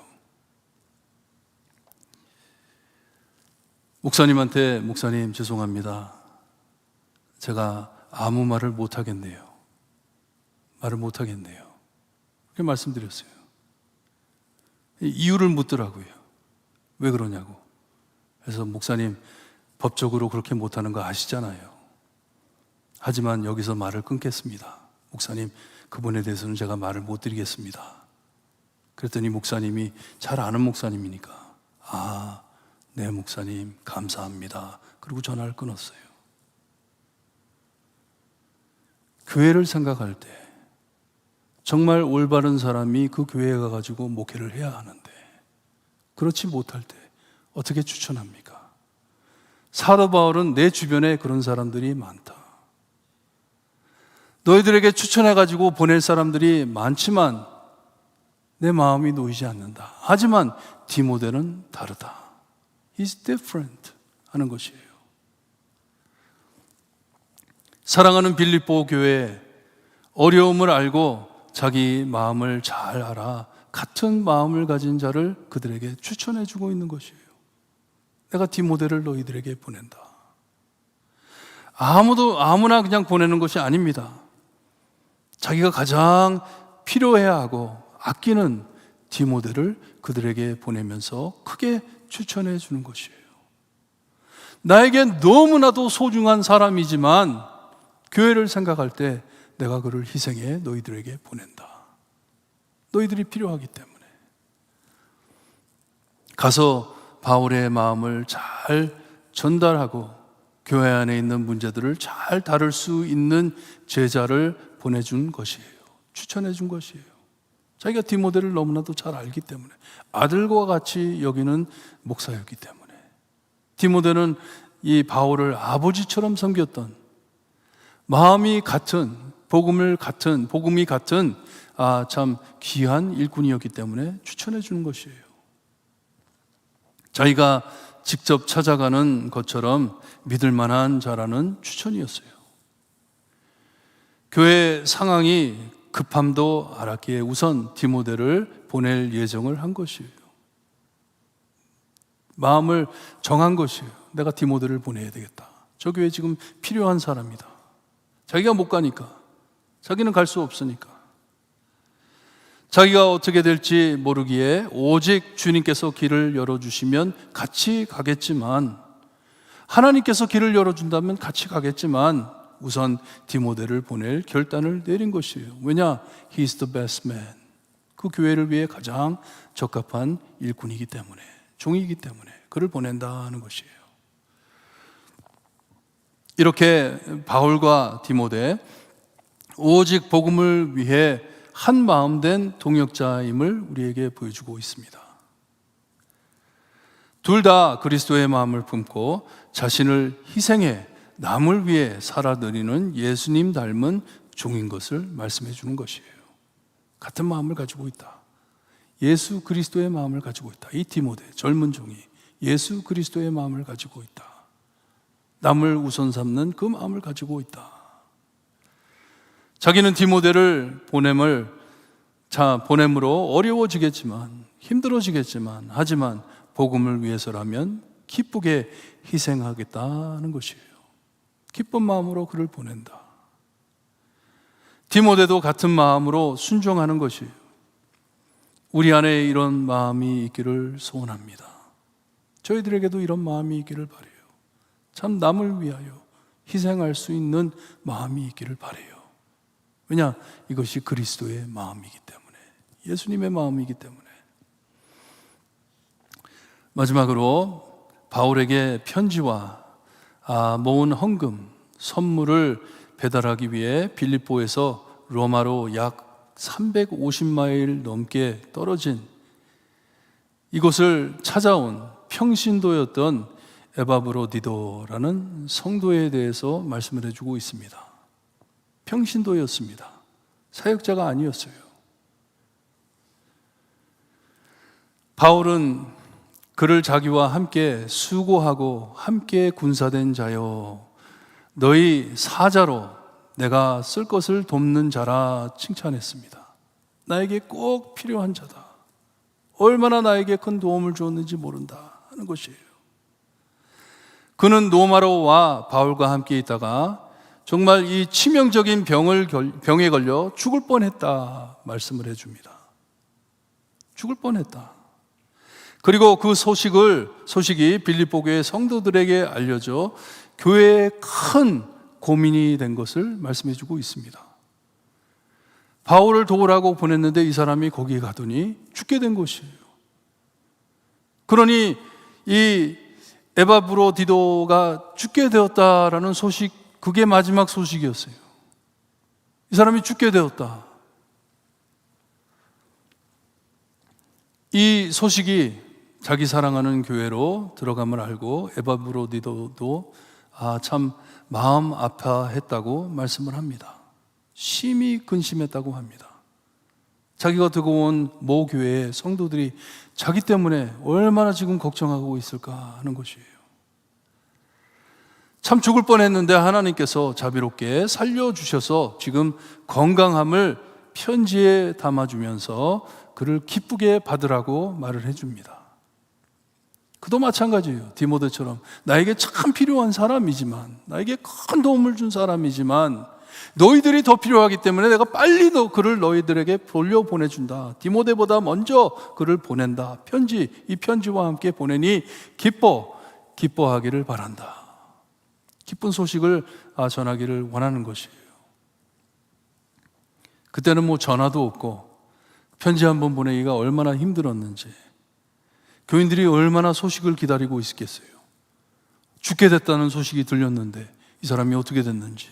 목사님한테, 목사님 죄송합니다, 제가 아무 말을 못하겠네요. 그렇게 말씀드렸어요. 이유를 묻더라고요. 왜 그러냐고. 그래서 목사님, 법적으로 그렇게 못하는 거 아시잖아요. 하지만 여기서 말을 끊겠습니다. 목사님, 그분에 대해서는 제가 말을 못 드리겠습니다. 그랬더니 목사님이, 잘 아는 목사님이니까, 네 목사님 감사합니다. 그리고 전화를 끊었어요. 교회를 생각할 때 정말 올바른 사람이 그 교회에 가가지고 목회를 해야 하는데, 그렇지 못할 때 어떻게 추천합니까? 사도 바울은 내 주변에 그런 사람들이 많다. 너희들에게 추천해가지고 보낼 사람들이 많지만 내 마음이 놓이지 않는다. 하지만 디모데는 다르다. He's different 하는 것이에요. 사랑하는 빌립보 교회, 어려움을 알고 자기 마음을 잘 알아 같은 마음을 가진 자를 그들에게 추천해 주고 있는 것이에요. 내가 디모데를 너희들에게 보낸다. 아무나 그냥 보내는 것이 아닙니다. 자기가 가장 필요해야 하고 아끼는 디모데를 그들에게 보내면서 크게 추천해 주는 것이에요. 나에게 너무나도 소중한 사람이지만 교회를 생각할 때 내가 그를 희생해 너희들에게 보낸다. 너희들이 필요하기 때문에. 가서 바울의 마음을 잘 전달하고 교회 안에 있는 문제들을 잘 다룰 수 있는 제자를 보내준 것이에요. 추천해 준 것이에요. 자기가 디모데를 너무나도 잘 알기 때문에, 아들과 같이 여기는 목사였기 때문에. 디모데는 이 바울을 아버지처럼 섬겼던, 마음이 같은, 복음이 같은 참 귀한 일꾼이었기 때문에 추천해 주는 것이에요. 자기가 직접 찾아가는 것처럼 믿을 만한 자라는 추천이었어요. 교회 상황이 급함도 알았기에 우선 디모데를 보낼 예정을 한 것이에요. 마음을 정한 것이에요. 내가 디모데를 보내야 되겠다. 저 교회에 지금 필요한 사람이다. 자기가 못 가니까, 자기는 갈 수 없으니까, 자기가 어떻게 될지 모르기에 오직 주님께서 길을 열어주시면 같이 가겠지만, 하나님께서 길을 열어준다면 같이 가겠지만 우선 디모데를 보낼 결단을 내린 것이에요. 왜냐? He's the best man. 그 교회를 위해 가장 적합한 일꾼이기 때문에, 종이기 때문에 그를 보낸다는 것이에요. 이렇게 바울과 디모데, 오직 복음을 위해 한 마음 된 동역자임을 우리에게 보여주고 있습니다. 둘 다 그리스도의 마음을 품고 자신을 희생해 남을 위해 살아내리는 예수님 닮은 종인 것을 말씀해 주는 것이에요. 같은 마음을 가지고 있다. 예수 그리스도의 마음을 가지고 있다. 이 디모데, 젊은 종이 예수 그리스도의 마음을 가지고 있다. 남을 우선 삼는 그 마음을 가지고 있다. 자기는 디모데를 보냄으로 어려워지겠지만, 힘들어지겠지만, 하지만 복음을 위해서라면 기쁘게 희생하겠다는 것이에요. 기쁜 마음으로 그를 보낸다. 디모데도 같은 마음으로 순종하는 것이에요. 우리 안에 이런 마음이 있기를 소원합니다. 저희들에게도 이런 마음이 있기를 바라요. 참 남을 위하여 희생할 수 있는 마음이 있기를 바라요. 왜냐? 이것이 그리스도의 마음이기 때문에, 예수님의 마음이기 때문에. 마지막으로 바울에게 편지와 모은 헌금, 선물을 배달하기 위해 빌립보에서 로마로 약 350마일 넘게 떨어진 이곳을 찾아온 평신도였던 에바브로디도라는 성도에 대해서 말씀을 해주고 있습니다. 평신도였습니다. 사역자가 아니었어요. 바울은 그를 자기와 함께 수고하고 함께 군사된 자여, 너희 사자로 내가 쓸 것을 돕는 자라 칭찬했습니다. 나에게 꼭 필요한 자다. 얼마나 나에게 큰 도움을 주었는지 모른다 하는 것이에요. 그는 로마로와 바울과 함께 있다가 정말 이 치명적인 병에 걸려 죽을 뻔했다 말씀을 해줍니다. 죽을 뻔했다. 그리고 그 소식이 빌립보 교회 성도들에게 알려져 교회에 큰 고민이 된 것을 말씀해주고 있습니다. 바울을 도우라고 보냈는데 이 사람이 거기에 가더니 죽게 된 것이에요. 그러니 이 에바브로디도가 죽게 되었다라는 소식, 그게 마지막 소식이었어요. 이 사람이 죽게 되었다. 이 소식이 자기 사랑하는 교회로 들어감을 알고 에바브로디도도 참 마음 아파했다고 말씀을 합니다. 심히 근심했다고 합니다. 자기가 두고 온 모 교회의 성도들이 자기 때문에 얼마나 지금 걱정하고 있을까 하는 것이에요. 참 죽을 뻔했는데 하나님께서 자비롭게 살려주셔서 지금 건강함을 편지에 담아주면서 그를 기쁘게 받으라고 말을 해줍니다. 그도 마찬가지예요. 디모데처럼 나에게 참 필요한 사람이지만, 나에게 큰 도움을 준 사람이지만 너희들이 더 필요하기 때문에 내가 빨리 그를 너희들에게 돌려보내준다. 디모데보다 먼저 그를 보낸다. 이 편지와 함께 보내니 기뻐하기를 바란다. 기쁜 소식을 전하기를 원하는 것이에요. 그때는 뭐 전화도 없고 편지 한 번 보내기가 얼마나 힘들었는지, 교인들이 얼마나 소식을 기다리고 있었겠어요. 죽게 됐다는 소식이 들렸는데 이 사람이 어떻게 됐는지.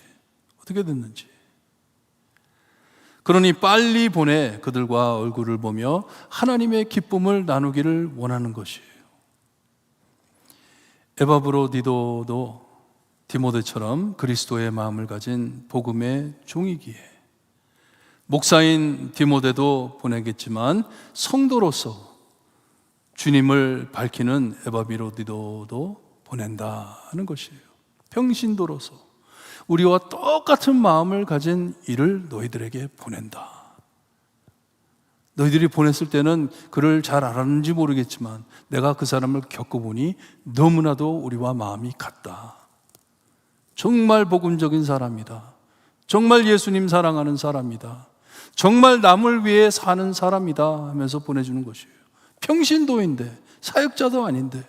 그러니 빨리 보내 그들과 얼굴을 보며 하나님의 기쁨을 나누기를 원하는 것이에요. 에바브로디도도 디모데처럼 그리스도의 마음을 가진 복음의 종이기에, 목사인 디모데도 보내겠지만 성도로서 주님을 밝히는 에바브로디도도 보낸다는 것이에요. 평신도로서 우리와 똑같은 마음을 가진 이를 너희들에게 보낸다. 너희들이 보냈을 때는 그를 잘 알았는지 모르겠지만 내가 그 사람을 겪어보니 너무나도 우리와 마음이 같다. 정말 복음적인 사람이다. 정말 예수님 사랑하는 사람이다. 정말 남을 위해 사는 사람이다 하면서 보내주는 것이에요. 평신도인데, 사역자도 아닌데.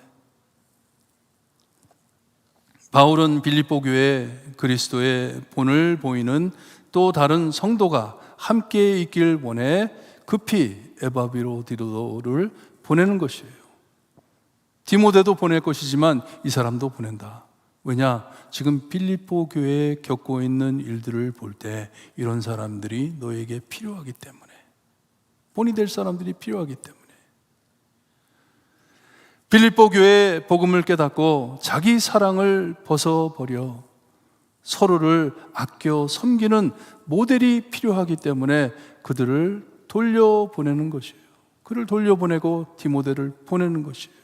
바울은 빌립보 교회에 그리스도의 본을 보이는 또 다른 성도가 함께 있길 원해 급히 에바브로디도를 보내는 것이에요. 디모데도 보낼 것이지만 이 사람도 보낸다. 왜냐? 지금 빌립보 교회에 겪고 있는 일들을 볼 때 이런 사람들이 너에게 필요하기 때문에, 본이 될 사람들이 필요하기 때문에. 빌립보 교회의 복음을 깨닫고 자기 사랑을 벗어버려 서로를 아껴 섬기는 모델이 필요하기 때문에 그들을 돌려보내는 것이에요. 그를 돌려보내고 디모데를 보내는 것이에요.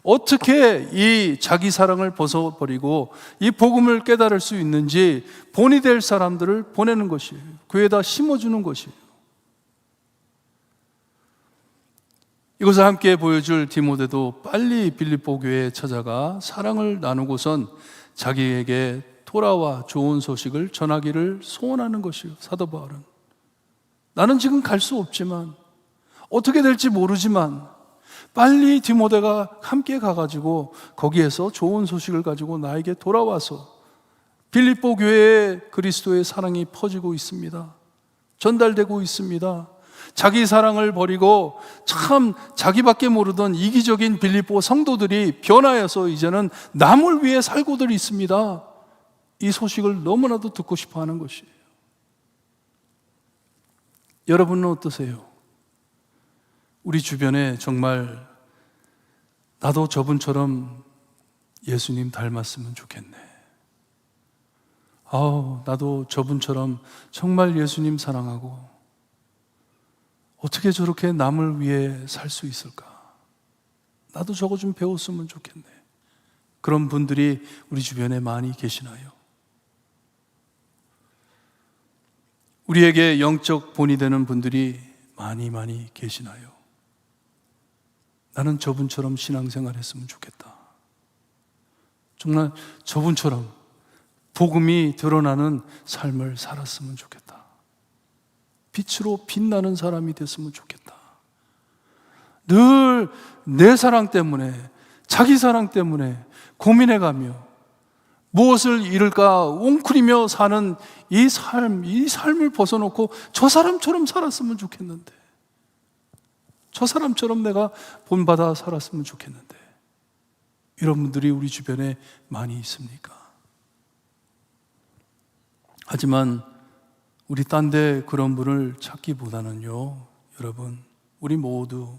어떻게 이 자기 사랑을 벗어버리고 이 복음을 깨달을 수 있는지 본이 될 사람들을 보내는 것이에요. 교회에다 심어주는 것이에요. 이것을 함께 보여줄 디모데도 빨리 빌립보 교회에 찾아가 사랑을 나누고선 자기에게 돌아와 좋은 소식을 전하기를 소원하는 것이에요. 사도 바울은 나는 지금 갈 수 없지만, 어떻게 될지 모르지만 빨리 디모데가 함께 가가지고 거기에서 좋은 소식을 가지고 나에게 돌아와서 빌립보 교회에 그리스도의 사랑이 퍼지고 있습니다. 전달되고 있습니다. 자기 사랑을 버리고 참 자기밖에 모르던 이기적인 빌립보 성도들이 변하여서 이제는 남을 위해 살고들 있습니다. 이 소식을 너무나도 듣고 싶어 하는 것이에요. 여러분은 어떠세요? 우리 주변에 정말 나도 저분처럼 예수님 닮았으면 좋겠네. 나도 저분처럼 정말 예수님 사랑하고 어떻게 저렇게 남을 위해 살 수 있을까? 나도 저거 좀 배웠으면 좋겠네. 그런 분들이 우리 주변에 많이 계시나요? 우리에게 영적 본이 되는 분들이 많이 계시나요? 나는 저분처럼 신앙생활 했으면 좋겠다. 정말 저분처럼 복음이 드러나는 삶을 살았으면 좋겠다. 빛으로 빛나는 사람이 됐으면 좋겠다. 늘 내 사랑 때문에, 자기 사랑 때문에 고민해가며 무엇을 잃을까 웅크리며 사는 이 삶을 벗어놓고 저 사람처럼 살았으면 좋겠는데, 저 사람처럼 내가 본받아 살았으면 좋겠는데, 이런 분들이 우리 주변에 많이 있습니까? 하지만 우리 딴 데 그런 분을 찾기보다는요, 여러분, 우리 모두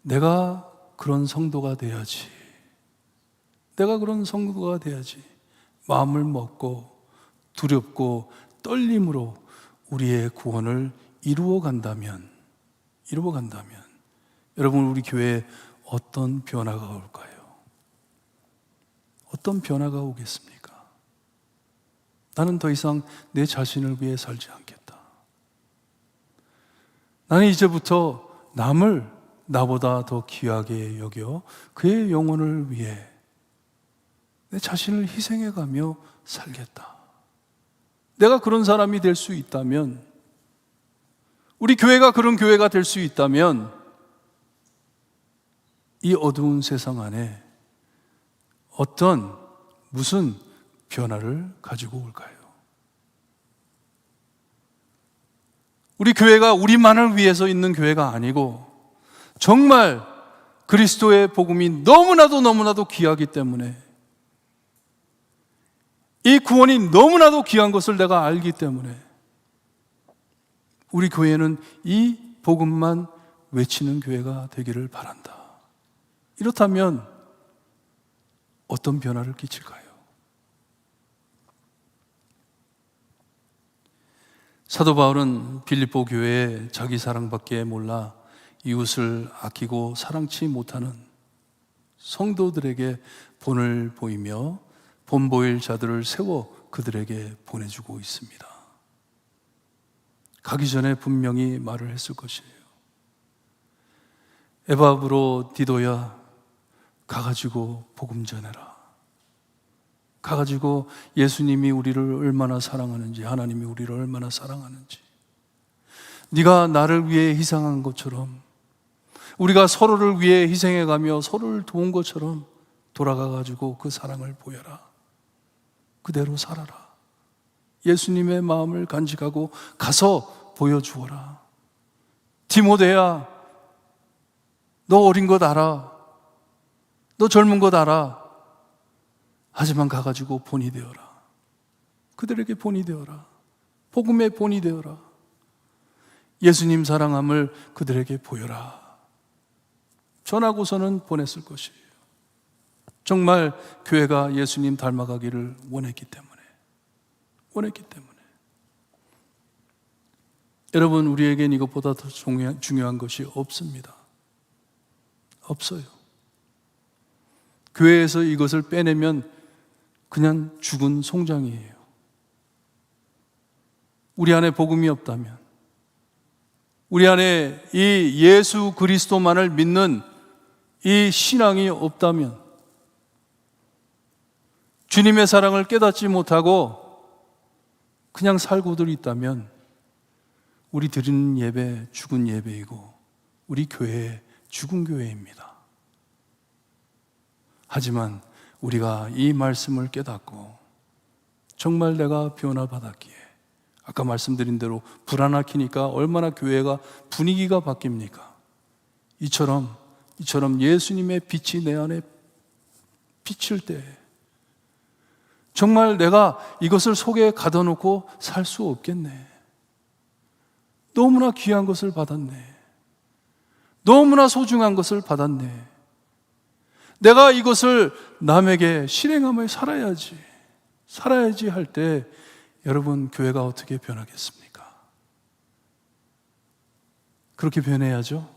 내가 그런 성도가 돼야지. 내가 그런 성도가 돼야지. 마음을 먹고 두렵고 떨림으로 우리의 구원을 이루어 간다면 여러분, 우리 교회에 어떤 변화가 올까요? 어떤 변화가 오겠습니까? 나는 더 이상 내 자신을 위해 살지 않겠다. 나는 이제부터 남을 나보다 더 귀하게 여겨 그의 영혼을 위해 내 자신을 희생해가며 살겠다. 내가 그런 사람이 될 수 있다면, 우리 교회가 그런 교회가 될 수 있다면 이 어두운 세상 안에 무슨 변화를 가지고 올까요? 우리 교회가 우리만을 위해서 있는 교회가 아니고 정말 그리스도의 복음이 너무나도 귀하기 때문에, 이 구원이 너무나도 귀한 것을 내가 알기 때문에 우리 교회는 이 복음만 외치는 교회가 되기를 바란다. 이렇다면 어떤 변화를 끼칠까요? 사도 바울은 빌립보 교회에 자기 사랑밖에 몰라 이웃을 아끼고 사랑치 못하는 성도들에게 본을 보이며 본보일 자들을 세워 그들에게 보내주고 있습니다. 가기 전에 분명히 말을 했을 것이에요. 에바브로 디도야, 가가지고 복음 전해라. 가가지고 예수님이 우리를 얼마나 사랑하는지, 하나님이 우리를 얼마나 사랑하는지, 네가 나를 위해 희생한 것처럼, 우리가 서로를 위해 희생해가며 서로를 도운 것처럼 돌아가가지고 그 사랑을 보여라. 그대로 살아라. 예수님의 마음을 간직하고 가서 보여주어라. 디모데야, 너 어린 것 알아. 너 젊은 것 알아. 하지만 가가지고 본이 되어라. 그들에게 본이 되어라. 복음의 본이 되어라. 예수님 사랑함을 그들에게 보여라. 전하고서는 보냈을 것이에요. 정말 교회가 예수님 닮아가기를 원했기 때문에. 여러분, 우리에겐 이것보다 더 중요한 것이 없습니다. 없어요. 교회에서 이것을 빼내면 그냥 죽은 송장이에요. 우리 안에 복음이 없다면, 우리 안에 이 예수 그리스도만을 믿는 이 신앙이 없다면, 주님의 사랑을 깨닫지 못하고 그냥 살고들 있다면 우리 드리는 예배 죽은 예배이고 우리 교회 죽은 교회입니다. 하지만 우리가 이 말씀을 깨닫고 정말 내가 변화받았기에, 아까 말씀드린 대로 불안 키니까 얼마나 교회가 분위기가 바뀝니까? 이처럼 예수님의 빛이 내 안에 비칠 때 정말 내가 이것을 속에 가둬놓고 살 수 없겠네. 너무나 귀한 것을 받았네. 너무나 소중한 것을 받았네. 내가 이것을 남에게 실행하며 살아야지 할 때 여러분, 교회가 어떻게 변하겠습니까? 그렇게 변해야죠.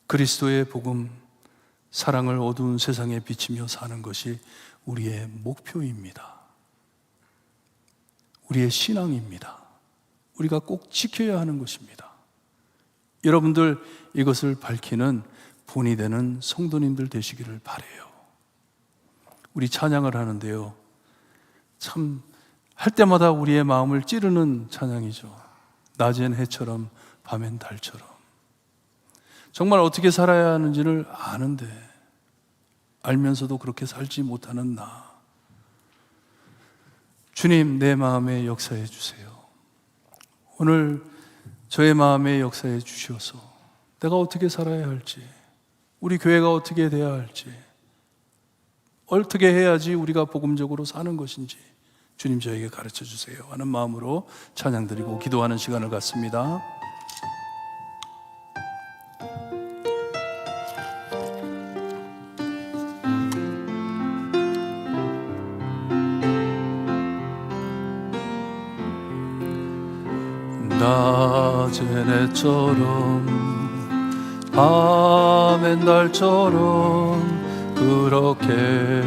그리스도의 복음, 사랑을 어두운 세상에 비치며 사는 것이 우리의 목표입니다. 우리의 신앙입니다. 우리가 꼭 지켜야 하는 것입니다. 여러분들, 이것을 밝히는 본이 되는 성도님들 되시기를 바라요. 우리 찬양을 하는데요, 참 할 때마다 우리의 마음을 찌르는 찬양이죠. 낮엔 해처럼 밤엔 달처럼. 정말 어떻게 살아야 하는지를 아는데 알면서도 그렇게 살지 못하는 나. 주님, 내 마음에 역사해 주세요. 오늘 저의 마음에 역사해 주셔서 내가 어떻게 살아야 할지, 우리 교회가 어떻게 돼야 할지, 어떻게 해야지 우리가 복음적으로 사는 것인지 주님 저에게 가르쳐 주세요 하는 마음으로 찬양 드리고 기도하는 시간을 갖습니다. 낮엔 해처럼 밤엔 달처럼 그렇게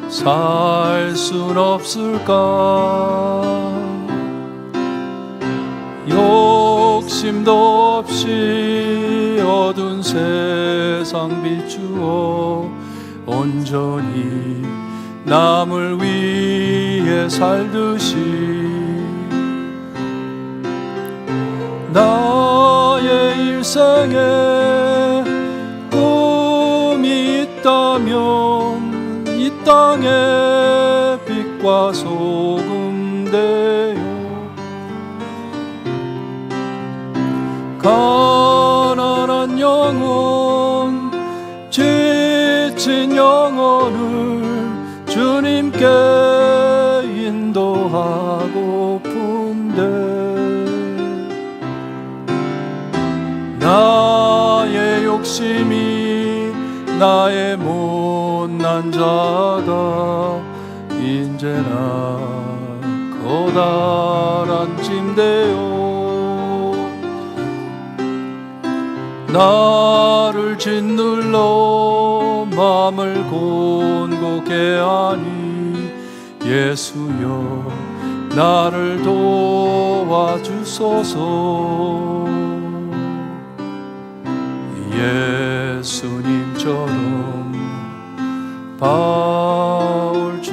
살 순 없을까? 욕심도 없이 어두운 세상 비추어 온전히 남을 위해 살듯이 나의 일생에 꿈이 있다면 이 땅에 빛과 소금 되어 지친 영혼을 주님께 인도하고픈데 나의 욕심이 나의 못난 자가 인제나 커다란 짐대요 나를 짓눌러 맘을 곤곡해 하니 예수여 나를 도와주소서 예수님처럼 바울처럼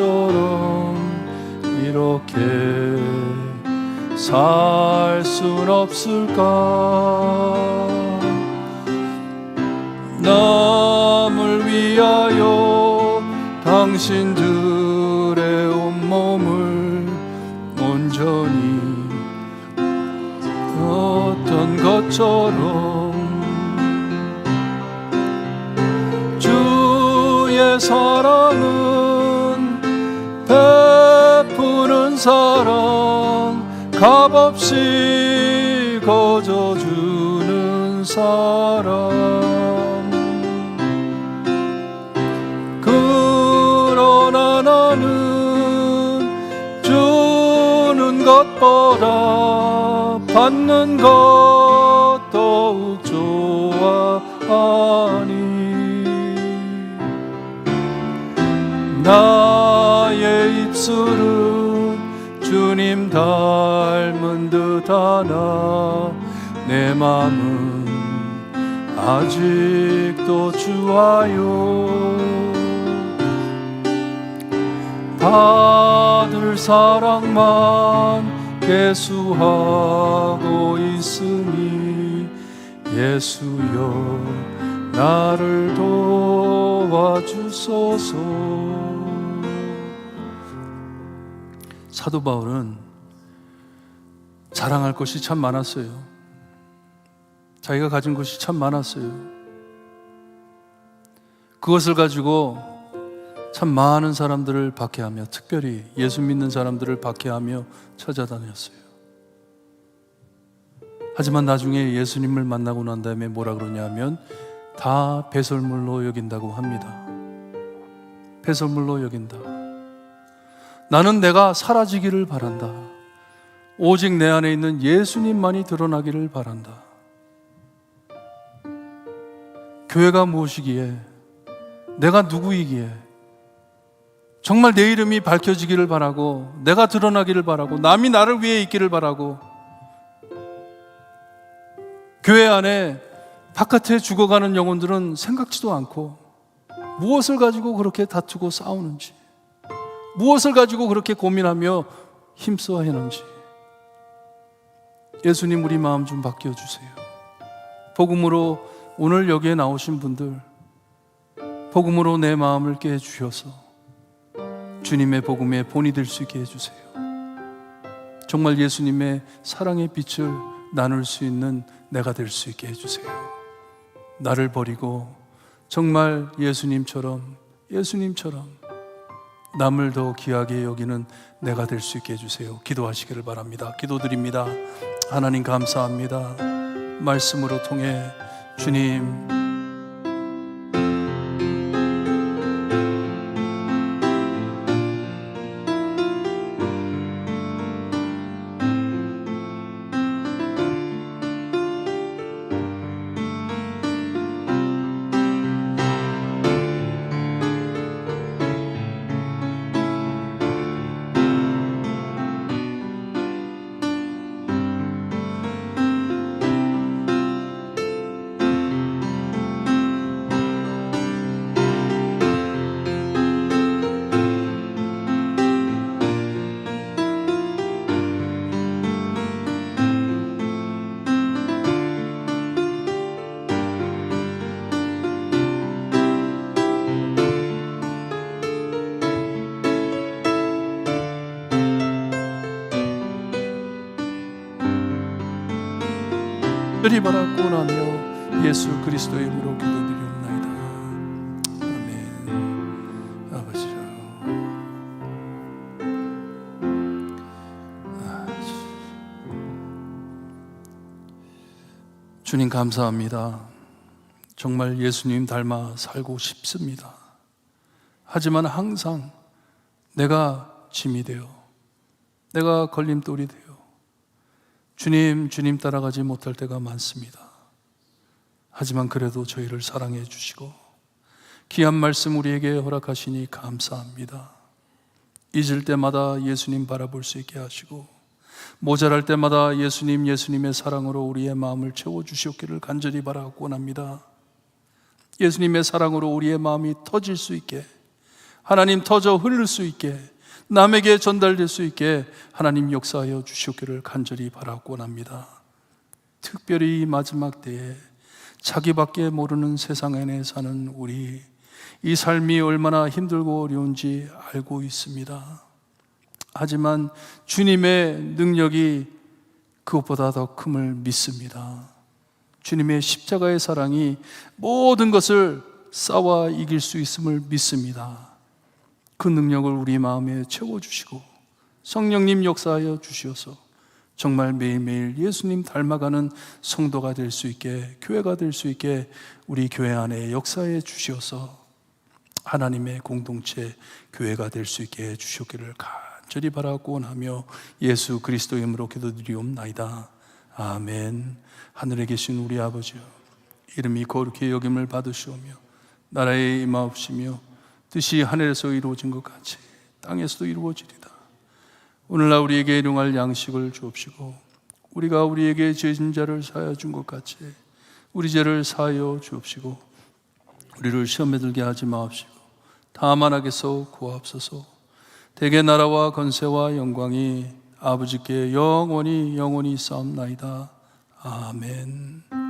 이렇게 살 순 없을까 남을 위하여 당신들의 온몸을 온전히 어떤 것처럼 주의 사랑은 베푸는 사랑 값없이 거저주는 사랑 그러나 나는 주는 것보다 받는 것 더욱 좋아하니 나의 입술은 주님 닮은 듯하나 내 맘은 아직도 주와요 받을 사랑만 계수하고 있으니 예수여 나를 도와주소서 사도 바울은 자랑할 것이 참 많았어요 자기가 가진 것이 참 많았어요 그것을 가지고 참 많은 사람들을 박해하며 특별히 예수 믿는 사람들을 박해하며 찾아다녔어요 하지만 나중에 예수님을 만나고 난 다음에 뭐라 그러냐면 다 배설물로 여긴다고 합니다 배설물로 여긴다 나는 내가 사라지기를 바란다 오직 내 안에 있는 예수님만이 드러나기를 바란다 교회가 무엇이기에 내가 누구이기에 정말 내 이름이 밝혀지기를 바라고 내가 드러나기를 바라고 남이 나를 위해 있기를 바라고 교회 안에 바깥에 죽어가는 영혼들은 생각지도 않고 무엇을 가지고 그렇게 다투고 싸우는지 무엇을 가지고 그렇게 고민하며 힘써 하는지 예수님 우리 마음 좀 바뀌어주세요 복음으로 오늘 여기에 나오신 분들 복음으로 내 마음을 깨주셔서 주님의 복음의 본이 될 수 있게 해주세요 정말 예수님의 사랑의 빛을 나눌 수 있는 내가 될 수 있게 해주세요 나를 버리고 정말 예수님처럼 남을 더 귀하게 여기는 내가 될 수 있게 해주세요 기도하시기를 바랍니다 기도드립니다 하나님 감사합니다 말씀으로 통해 주님 특별히 바라고 나며 예수 그리스도의 이름으로 기도드리옵나이다. 주님 감사합니다. 정말 예수님 닮아 살고 싶습니다. 하지만 항상 내가 짐이 되어, 내가 걸림돌이 되어 주님 따라가지 못할 때가 많습니다. 하지만 그래도 저희를 사랑해 주시고 귀한 말씀 우리에게 허락하시니 감사합니다. 잊을 때마다 예수님 바라볼 수 있게 하시고 모자랄 때마다 예수님의 사랑으로 우리의 마음을 채워주시옵기를 간절히 바라고 원합니다. 예수님의 사랑으로 우리의 마음이 터질 수 있게, 하나님 터져 흐를 수 있게, 남에게 전달될 수 있게 하나님 역사하여 주시옵기를 간절히 바라고 원합니다. 특별히 이 마지막 때에 자기밖에 모르는 세상 안에 사는 우리, 이 삶이 얼마나 힘들고 어려운지 알고 있습니다. 하지만 주님의 능력이 그것보다 더 큼을 믿습니다. 주님의 십자가의 사랑이 모든 것을 싸워 이길 수 있음을 믿습니다. 그 능력을 우리 마음에 채워주시고 성령님 역사하여 주시어서 정말 매일매일 예수님 닮아가는 성도가 될 수 있게, 교회가 될 수 있게 우리 교회 안에 역사해 주시어서 하나님의 공동체 교회가 될 수 있게 해 주시기를 간절히 바라고 원하며 예수 그리스도의 이름으로 기도드리옵나이다. 아멘. 하늘에 계신 우리 아버지여, 이름이 거룩히 여김을 받으시오며 나라에 임하옵시며 뜻이 하늘에서 이루어진 것 같이 땅에서도 이루어지리다. 오늘날 우리에게 일용할 양식을 주옵시고 우리가 우리에게 죄진 자를 사하여 준 것 같이 우리 죄를 사하여 주옵시고 우리를 시험에 들게 하지 마옵시고 다만 악에서 구하옵소서. 대개 나라와 건세와 영광이 아버지께 영원히 싸움나이다. 아멘.